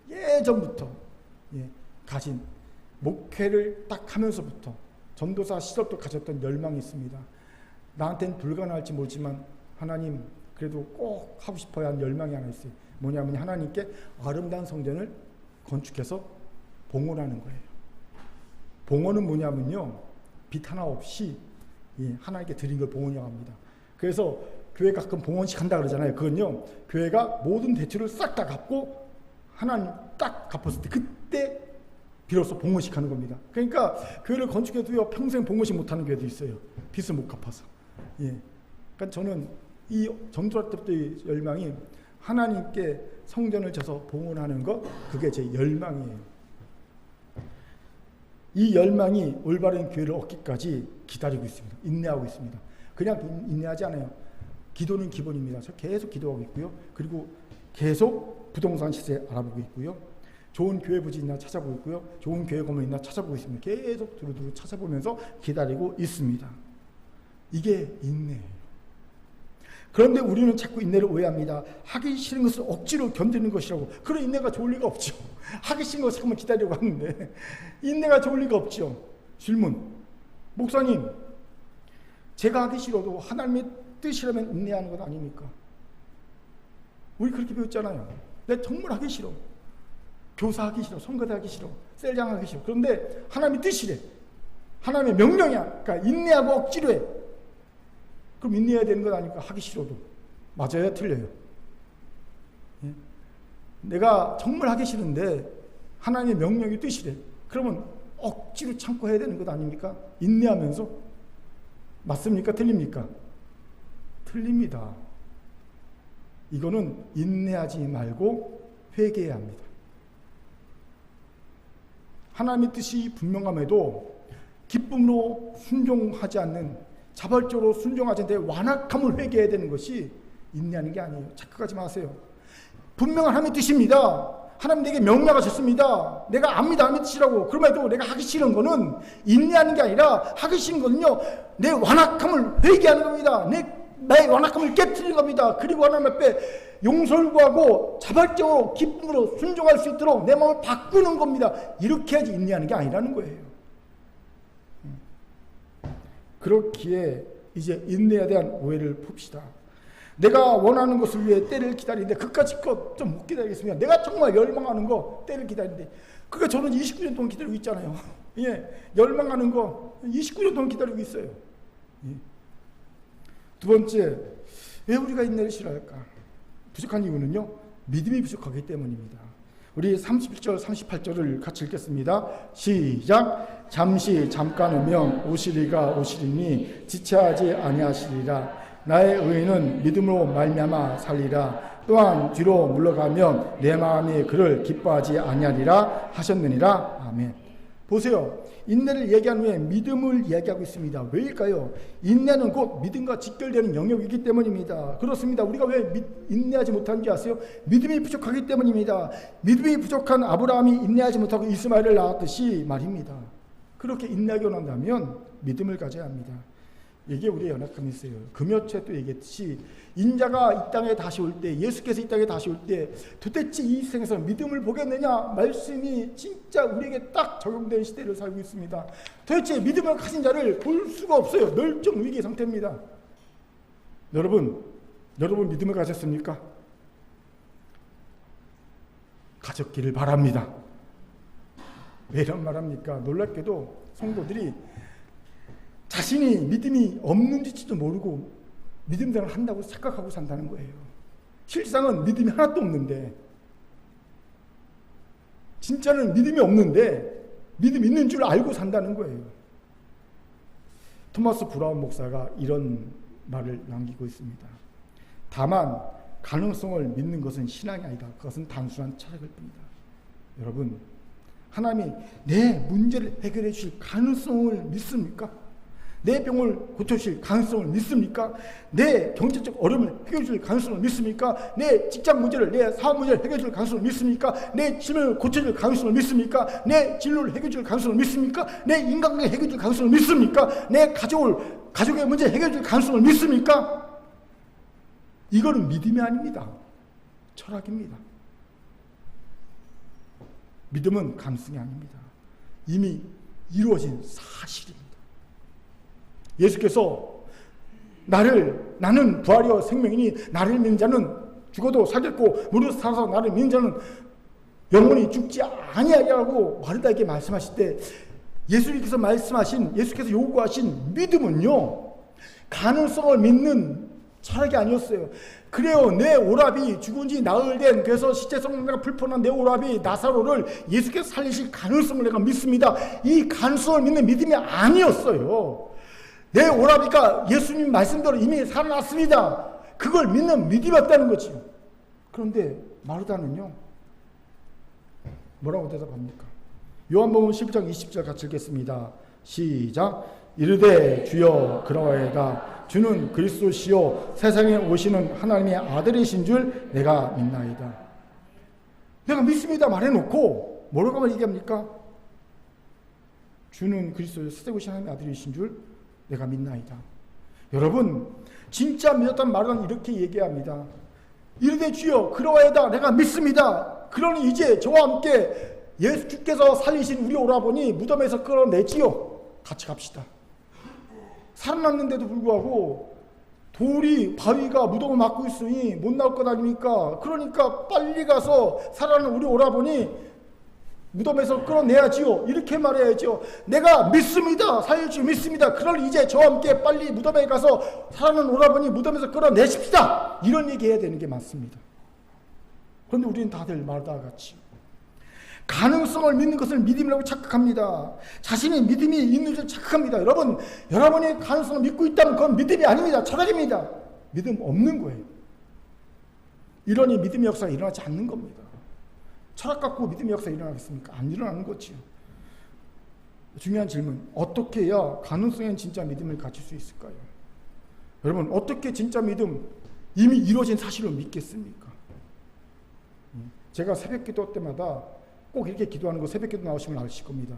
[SPEAKER 1] 예전부터 가진 목회를 딱 하면서부터 전도사 시절도 가졌던 열망이 있습니다. 나한테는 불가능할지 모르지만 하나님 그래도 꼭 하고 싶어야 하는 열망이 하나 있어요. 뭐냐면 하나님께 아름다운 성전을 건축해서 봉헌하는 거예요. 봉헌은 뭐냐면요, 빚 하나 없이 하나님께 드린 걸 봉헌이라고 합니다. 그래서 교회 가끔 봉헌식 한다 그러잖아요. 그건요, 교회가 모든 대출을 싹 다 갚고 하나님 딱 갚았을 때 그때 비로소 봉헌식 하는 겁니다. 그러니까 교회를 건축해도요, 평생 봉헌식 못하는 교회도 있어요. 빚을 못 갚아서. 그러니까 저는 이 전도할 때부터의 열망이 하나님께 성전을 져서 봉헌하는 것, 그게 제 열망이에요. 이 열망이 올바른 기회를 얻기까지 기다리고 있습니다. 인내하고 있습니다. 그냥 인내하지 않아요. 기도는 기본입니다. 저 계속 기도하고 있고요. 그리고 계속 부동산 시세 알아보고 있고요. 좋은 교회 부지 있나 찾아보고 있고요. 좋은 교회 건물 있나 찾아보고 있습니다. 계속 두루두루 찾아보면서 기다리고 있습니다. 이게 인내예요. 그런데 우리는 자꾸 인내를 오해합니다. 하기 싫은 것을 억지로 견디는 것이라고. 그런 인내가 좋을 리가 없죠. 하기 싫은 것을 잠깐만 기다리려고 하는데 인내가 좋을 리가 없죠. 질문. 목사님, 제가 하기 싫어도 하나님의 뜻이라면 인내하는 것 아닙니까? 우리 그렇게 배웠잖아요. 내가 정말 하기 싫어. 교사하기 싫어. 선거대하기 싫어. 셀장하기 싫어. 그런데 하나님의 뜻이래. 하나님의 명령이야. 그러니까 인내하고 억지로 해. 그럼 인내해야 되는 건 아니까 하기 싫어도. 맞아요? 틀려요? 내가 정말 하기 싫은데 하나님의 명령이 뜻이래. 그러면 억지로 참고 해야 되는 것 아닙니까? 인내하면서. 맞습니까? 틀립니까? 틀립니다. 이거는 인내하지 말고 회개해야 합니다. 하나님의 뜻이 분명함에도 기쁨으로 순종하지 않는, 자발적으로 순종하지 않는 완악함을 회개해야 되는 것이 인내하는 게 아니에요. 착각하지 마세요. 분명한 하나님의 뜻입니다. 하나님 내게 명령하셨습니다. 내가 압니다. 하나님의 뜻이라고. 그럼에도 내가 하기 싫은 거는 인내하는 게 아니라, 하기 싫은 거는요, 내 완악함을 회개하는 겁니다. 나의 완악함을 깨트리는 겁니다. 그리고 하나님 앞에 용서를 구하고 자발적으로 기쁨으로 순종할 수 있도록 내 마음을 바꾸는 겁니다. 이렇게 해야지 인내하는 게 아니라는 거예요. 그렇기에 이제 인내에 대한 오해를 풉시다. 내가 원하는 것을 위해 때를 기다리는데 그까짓 것 좀 못 기다리겠습니다. 내가 정말 열망하는 거 때를 기다리는데, 그러니까 저는 29년 동안 기다리고 있잖아요. 열망하는 거 29년 동안 기다리고 있어요. 두 번째, 왜 우리가 인내를 싫어할까? 부족한 이유는요, 믿음이 부족하기 때문입니다. 우리 31절 38절을 같이 읽겠습니다. 시작. 잠시 잠깐 오면 오시리가 오시리니 지체하지 아니하시리라. 나의 의인은 믿음으로 말미암아 살리라. 또한 뒤로 물러가면 내 마음이 그를 기뻐하지 아니하리라 하셨느니라. 아멘. 보세요. 인내를 얘기한 후에 믿음을 이야기하고 있습니다. 왜일까요? 인내는 곧 믿음과 직결되는 영역이기 때문입니다. 그렇습니다. 우리가 왜 인내하지 못하는지 아세요? 믿음이 부족하기 때문입니다. 믿음이 부족한 아브라함이 인내하지 못하고 이스마엘을 낳았듯이 말입니다. 그렇게 인내하기 원한다면 믿음을 가져야 합니다. 이게 우리의 연약함이 있어요. 금요초에도 얘기했듯이 인자가 이 땅에 다시 올 때, 예수께서 이 땅에 다시 올 때 도대체 이 생에서 믿음을 보겠느냐 말씀이 진짜 우리에게 딱 적용된 시대를 살고 있습니다. 도대체 믿음을 가진 자를 볼 수가 없어요. 멸종 위기 상태입니다. 여러분 믿음을 가졌습니까? 가졌기를 바랍니다. 왜 이런 말합니까? 놀랍게도 성도들이 자신이 믿음이 없는지도 모르고 믿음 생활을 한다고 착각하고 산다는 거예요. 실상은 믿음이 하나도 없는데, 진짜는 믿음이 없는데 믿음 있는 줄 알고 산다는 거예요. 토마스 브라운 목사가 이런 말을 남기고 있습니다. 다만 가능성을 믿는 것은 신앙이 아니다. 그것은 단순한 철학일 뿐이다. 여러분, 하나님이 내 문제를 해결해 주실 가능성을 믿습니까? 내 병을 고쳐주실 가능성을 믿습니까? 내 경제적 어려움을 해결해 줄 가능성을 믿습니까? 내 직장 문제를, 내 사업 문제를 해결해 줄 가능성을 믿습니까? 내 질병을 고쳐줄 가능성을 믿습니까? 내 진로를 해결해 줄 가능성을 믿습니까? 내 인간관계 해결해 줄 가능성을 믿습니까? 내 가족의 문제 해결해 줄 가능성을 믿습니까? 이거는 믿음이 아닙니다. 철학입니다. 믿음은 감성이 아닙니다. 이미 이루어진 사실입니다. 예수께서 나는 부활이요 생명이니 나를 믿는 자는 죽어도 살겠고 무릇 살아서 나를 믿는 자는 영원히 죽지 아니하리라고 마르다에게 말씀하실 때 예수께서 요구하신 믿음은요, 가능성을 믿는 철학이 아니었어요. 그래요, 내 오라비 죽은 지 나흘 된, 그래서 시체성 내가 불편한 내 오라비 나사로를 예수께서 살리실 가능성을 내가 믿습니다. 이 가능성을 믿는 믿음이 아니었어요. 내 오라비가 예수님 말씀대로 이미 살아났습니다. 그걸 믿는 믿음이었다는 거지요. 그런데 마르다는요, 뭐라고 대답합니까? 요한복음 11장 20절 같이 읽겠습니다. 시작. 이르되 주여 그러하여다. 주는 그리스도시요 세상에 오시는 하나님의 아들이신 줄 내가 믿나이다. 내가 믿습니다 말해놓고 뭐라고 얘기합니까? 주는 그리스도시요 세상에 오시는 하나님의 아들이신 줄 내가 믿나이다. 여러분, 진짜 믿었단 말은 이렇게 얘기합니다. 이르되 주여 그러하여다. 내가 믿습니다. 그러니 이제 저와 함께 예수께서 살리신 우리 오라버니 무덤에서 끌어내지요. 같이 갑시다. 살아났는데도 불구하고 바위가 무덤을 막고 있으니 못 나올 것 아닙니까? 그러니까 빨리 가서 살아난 우리 오라버니 무덤에서 끌어내야지요. 이렇게 말해야죠. 내가 믿습니다. 살릴 줄 믿습니다. 그러니 이제 저와 함께 빨리 무덤에 가서 살아난 오라버니 무덤에서 끌어내십시다. 이런 얘기해야 되는 게 맞습니다. 그런데 우리는 다들 말다가 같이 가능성을 믿는 것을 믿음이라고 착각합니다. 자신이 믿음이 있는 줄 착각합니다. 여러분이 가능성을 믿고 있다면 그건 믿음이 아닙니다. 철학입니다. 믿음 없는 거예요. 이러니 믿음의 역사가 일어나지 않는 겁니다. 철학 갖고 믿음의 역사가 일어나겠습니까? 안 일어나는 거지요. 중요한 질문, 어떻게 해야 가능성엔 진짜 믿음을 가질 수 있을까요? 여러분, 어떻게 진짜 믿음, 이미 이루어진 사실을 믿겠습니까? 제가 새벽기도 때마다 꼭 이렇게 기도하는 거, 새벽기도 나오시면 아실 겁니다.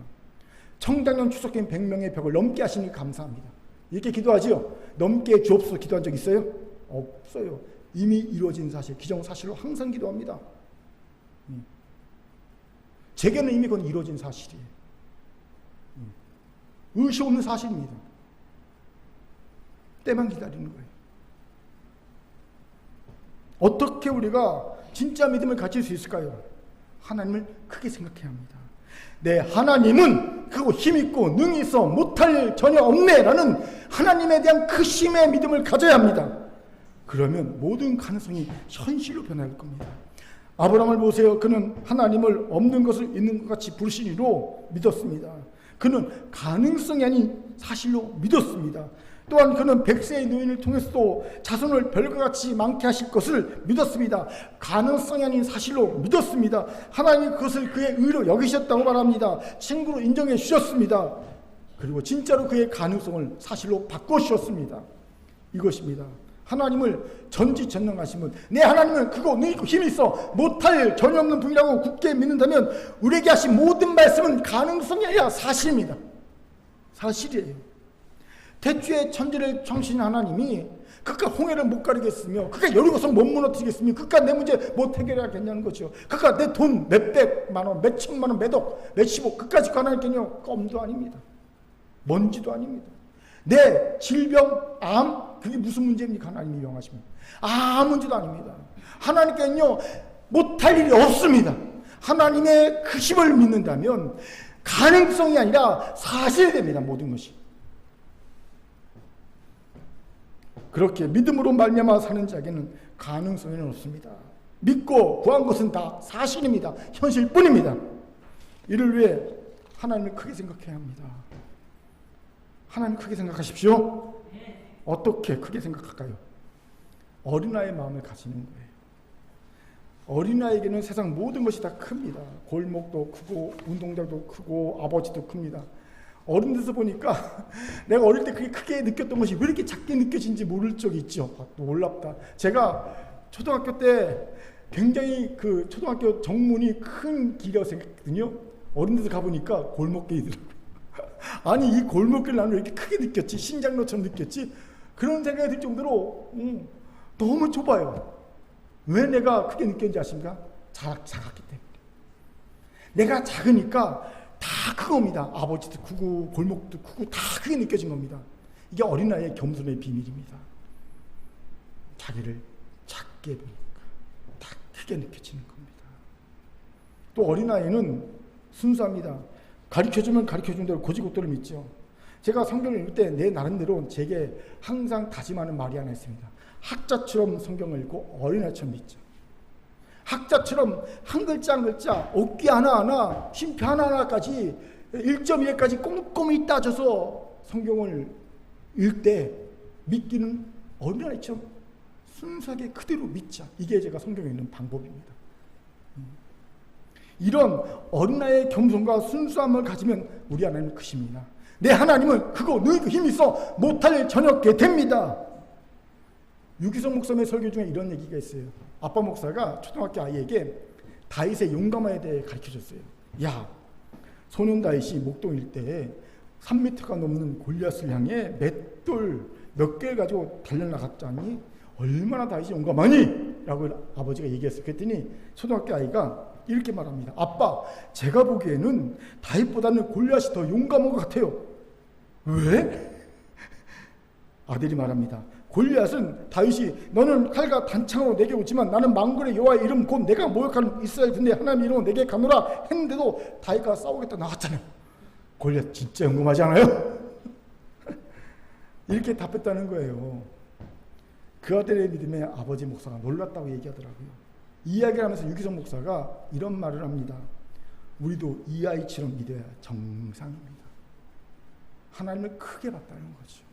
[SPEAKER 1] 청장년 추석인 100명의 벽을 넘게 하시니 감사합니다. 이렇게 기도하지요. 넘게 주옵소서 기도한 적 있어요? 없어요. 이미 이루어진 사실, 기정사실로 항상 기도합니다. 제게는 이미 그건 이루어진 사실이에요. 의심 없는 사실입니다. 때만 기다리는 거예요. 어떻게 우리가 진짜 믿음을 가질 수 있을까요? 하나님을 크게 생각해야 합니다. 내 하나님은 크고 힘있고 능이 있어 못할 일 전혀 없네 라는 하나님에 대한 크심의 믿음을 가져야 합니다. 그러면 모든 가능성이 현실로 변할 겁니다. 아브라함을 보세요. 그는 하나님을 없는 것을 있는 것 같이 부르시니로 믿었습니다. 그는 가능성이 아닌 사실로 믿었습니다. 또한 그는 100세의 노인을 통해서도 자손을 별과 같이 많게 하실 것을 믿었습니다. 가능성이 아닌 사실로 믿었습니다. 하나님이 그것을 그의 의로 여기셨다고 말합니다. 친구로 인정해 주셨습니다. 그리고 진짜로 그의 가능성을 사실로 바꿔주셨습니다. 이것입니다. 하나님을 전지전능하신 분, 내 하나님은 크고 능히 있고 힘이 있어 못할 전혀 없는 분이라고 굳게 믿는다면 우리에게 하신 모든 말씀은 가능성이 아니라 사실입니다. 사실이에요. 대추의 천지를 청신 하나님이 그깟 홍해를 못 가리겠으며 그깟 여리고성 못 무너뜨리겠으며 그깟 내 문제 못 해결하겠냐는 거죠. 그깟 내 돈 몇백만 원, 몇천만 원, 몇억, 몇십억 그까지 하나님께요. 껌도 아닙니다. 먼지도 아닙니다. 내 질병, 암, 그게 무슨 문제입니까? 하나님이 영하십니다. 아무 문제도 아닙니다. 하나님께는요 못할 일이 없습니다. 하나님의 크심을 믿는다면 가능성이 아니라 사실이 됩니다. 모든 것이. 그렇게 믿음으로 말미암아 사는 자에게는 가능성은 없습니다. 믿고 구한 것은 다 사실입니다. 현실뿐입니다. 이를 위해 하나님을 크게 생각해야 합니다. 하나님 크게 생각하십시오. 어떻게 크게 생각할까요? 어린아이의 마음을 가지는 거예요. 어린아이에게는 세상 모든 것이 다 큽니다. 골목도 크고 운동장도 크고 아버지도 큽니다. 어른 돼서 보니까 내가 어릴 때 그게 크게 느꼈던 것이 왜 이렇게 작게 느껴진지 모를 적이 있죠. 놀랍다. 제가 초등학교 때 굉장히 그 초등학교 정문이 큰 길이라고 생각했거든요. 어른 돼서 가보니까 골목길이더라고요. 아니 이 골목길 나는 왜 이렇게 크게 느꼈지? 신장로처럼 느꼈지? 그런 생각이 들 정도로 너무 좁아요. 왜 내가 크게 느꼈는지 아십니까? 작았기 때문에. 내가 작으니까 다 큰 겁니다. 아버지도 크고 골목도 크고 다 크게 느껴진 겁니다. 이게 어린아이의 겸손의 비밀입니다. 자기를 작게 보니까 다 크게 느껴지는 겁니다. 또 어린아이는 순수합니다. 가르쳐주면 가르쳐준 대로 고지고대로 믿죠. 제가 성경을 읽을 때 내 나름대로 제게 항상 다짐하는 말이 하나 있습니다. 학자처럼 성경을 읽고 어린아이처럼 믿죠. 학자처럼 한 글자 한 글자, 옥기 하나하나, 쉼표 하나하나까지 1.1까지 꼼꼼히 따져서 성경을 읽을 때 믿기는 어린아이처럼 순수하게 그대로 믿자. 이게 제가 성경에 있는 방법입니다. 이런 어린아이의 겸손과 순수함을 가지면 우리 하나님은 크십니다. 내 하나님은 그거 너희가 힘이 있어 못할 저녁게 됩니다. 유기성 목사의 설교 중에 이런 얘기가 있어요. 아빠 목사가 초등학교 아이에게 다윗의 용감함에 대해 가르쳐줬어요. 야, 소년 다윗이 목동 일대에 3m가 넘는 골리앗을 향해 맷돌 몇 개를 가지고 달려나갔자니 얼마나 다윗이 용감하니? 라고 아버지가 얘기했어요. 그랬더니 초등학교 아이가 이렇게 말합니다. 아빠, 제가 보기에는 다윗보다는 골리앗이 더 용감한 것 같아요. 왜? 아들이 말합니다. 골리앗은 다윗이 너는 칼과 단창으로 내게 오지만 나는 만군의 여호와의 이름 곧 내가 모욕하는 이스라엘 군대 하나님의 이름으로 내게 가노라 했는데도 다윗과 싸우겠다 나왔잖아요. 골리앗 진짜 용감하지 않아요? 이렇게 답했다는 거예요. 그 아들의 믿음에 아버지 목사가 놀랐다고 얘기하더라고요. 이야기를 하면서 유기성 목사가 이런 말을 합니다. 우리도 이 아이처럼 믿어야 정상입니다. 하나님을 크게 봤다는 거죠.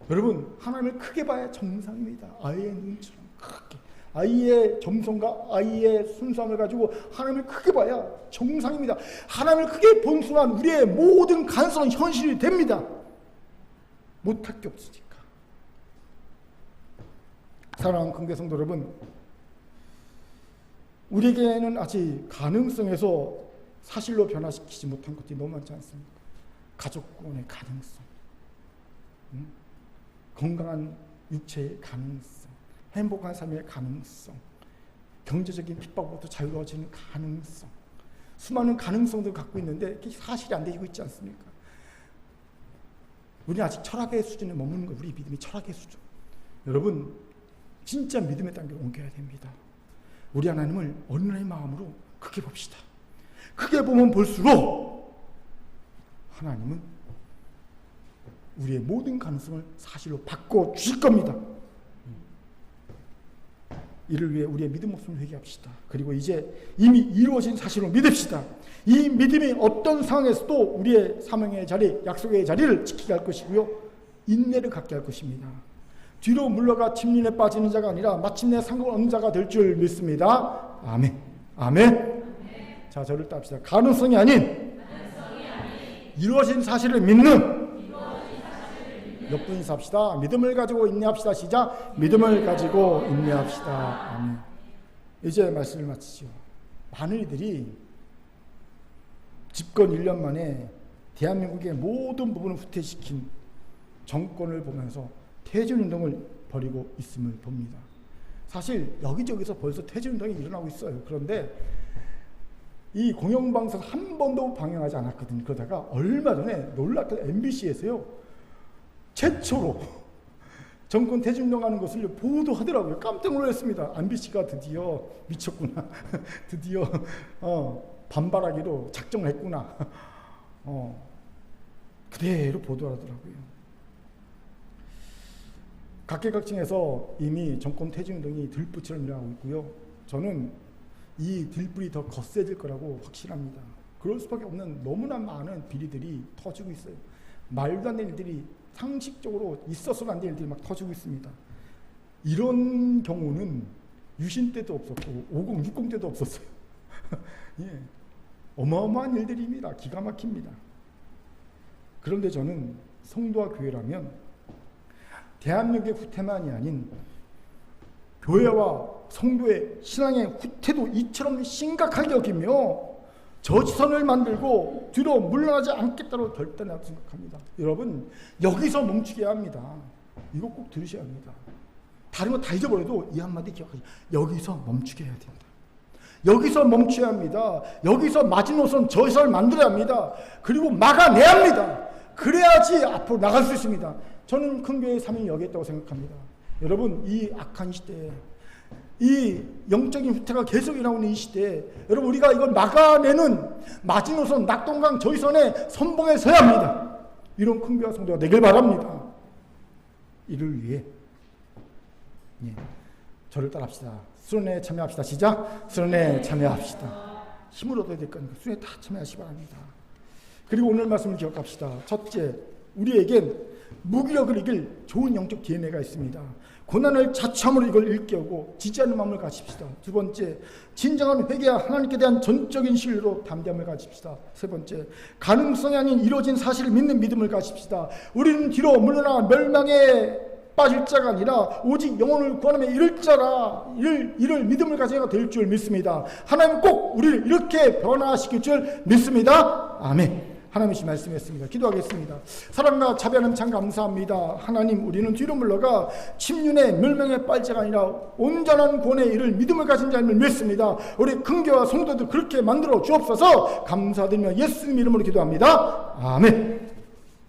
[SPEAKER 1] 여러분, 하나님을 크게 봐야 정상입니다. 아이의 눈처럼 크게. 아이의 겸손과 아이의 순수함을 가지고 하나님을 크게 봐야 정상입니다. 하나님을 크게 본 순간 우리의 모든 가능성은 현실이 됩니다. 못할 게 없으니까. 사랑하는 긍대 성도 여러분, 우리에게는 아직 가능성에서 사실로 변화시키지 못한 것들이 너무 많지 않습니까? 가족권의 가능성, 건강한 육체의 가능성, 행복한 삶의 가능성, 경제적인 핍박으로부터 자유로워지는 가능성, 수많은 가능성들을 갖고 있는데 그게 사실이 안 되고 있지 않습니까? 우리는 아직 철학의 수준에 머무는 거예요. 우리 믿음이 철학의 수준. 여러분, 진짜 믿음의 단계로 옮겨야 됩니다. 우리 하나님을 어린아이 마음으로 크게 봅시다. 크게 보면 볼수록 하나님은 우리의 모든 가능성을 사실로 바꿔주실 겁니다. 이를 위해 우리의 믿음 목숨을 회개합시다. 그리고 이제 이미 이루어진 사실로 믿읍시다. 이 믿음이 어떤 상황에서도 우리의 사명의 자리, 약속의 자리를 지키게 할 것이고요. 인내를 갖게 할 것입니다. 뒤로 물러가 침륜에 빠지는 자가 아니라 마침내 상급을 얻는 자가 될 줄 믿습니다. 아멘. 아멘. 자, 저를 따릅시다. 가능성이 아닌 이루어진 사실을 믿는 몇 분이서 합시다. 믿음을 가지고 인내합시다. 시작. 믿음을 가지고 인내합시다. 아멘. 이제 말씀을 마치죠. 많은 이들이 집권 1년 만에 대한민국의 모든 부분을 후퇴시킨 정권을 보면서 퇴진운동을 벌이고 있음을 봅니다. 사실 여기저기서 벌써 퇴진운동이 일어나고 있어요. 그런데 이 공영방송 한 번도 방영하지 않았거든요. 그러다가 얼마 전에 놀랍게 MBC에서요. 최초로 정권 퇴진운동하는 것을 보도하더라고요. 깜짝 놀랐습니다. MBC가 드디어 미쳤구나. 드디어 반발하기로 작정을 했구나. 그대로 보도하더라고요. 각계각층에서 이미 정권 퇴진운동이 들불처럼 일어나고 있고요. 저는 이 들불이 더 거세질 거라고 확신합니다. 그럴 수밖에 없는 너무나 많은 비리들이 터지고 있어요. 말도 안 되는 일들이 상식적으로 있어서는 안 되는 일들이 막 터지고 있습니다. 이런 경우는 유신 때도 없었고 50, 60 때도 없었어요. 예. 어마어마한 일들입니다. 기가 막힙니다. 그런데 저는 성도와 교회라면 대한민국의 후퇴만이 아닌 교회와 성도의 신앙의 후퇴도 이처럼 심각하게 여기며 저지선을 만들고 뒤로 물러나지 않겠다고 결단하고 생각합니다. 여러분, 여기서 멈추게 합니다. 이거 꼭 들으셔야 합니다. 다른 거 다 잊어버려도 이 한마디 기억하세요. 여기서 멈추게 해야 됩니다. 여기서 멈춰야 합니다. 여기서 마지노선 저지선을 만들어야 합니다. 그리고 막아내야 합니다. 그래야지 앞으로 나갈 수 있습니다. 저는 큰 교회의 사명이 여기에 있다고 생각합니다. 여러분, 이 악한 시대에, 이 영적인 후퇴가 계속 일어나는 이 시대에 여러분, 우리가 이걸 막아내는 마지노선 낙동강 저지선의 선봉에 서야 합니다. 이런 큰 교회와 성도가 되길 바랍니다. 이를 위해 저를 따라합시다. 수련회에 참여합시다. 시작. 수련회에 참여합시다. 힘을 얻어야 될 거니까 수련회에 다 참여하시기 바랍니다. 그리고 오늘 말씀을 기억합시다. 첫째, 우리에겐 무기력을 이길 좋은 영적 DNA가 있습니다. 고난을 자참으로 이걸 일깨우고 지지하는 마음을 가집시다. 두 번째, 진정한 회개와 하나님께 대한 전적인 신뢰로 담대함을 가집시다. 세 번째, 가능성이 아닌 이루어진 사실을 믿는 믿음을 가집시다. 우리는 뒤로 물러나 멸망에 빠질 자가 아니라 오직 영혼을 구하며 이를 자라, 이를 믿음을 가진 자가 될 줄 믿습니다. 하나님 꼭 우리를 이렇게 변화시킬 줄 믿습니다. 아멘. 하나님의 말씀했습니다. 기도하겠습니다. 사랑과 자비하는 참 감사합니다. 하나님, 우리는 뒤로 물러가 침륜의 멸망의 빨자가 아니라 온전한 구원의 일을 믿음을 가진 자임을 믿습니다. 우리 큰교와 성도들 그렇게 만들어 주옵소서. 감사드리며 예수님 이름으로 기도합니다. 아멘.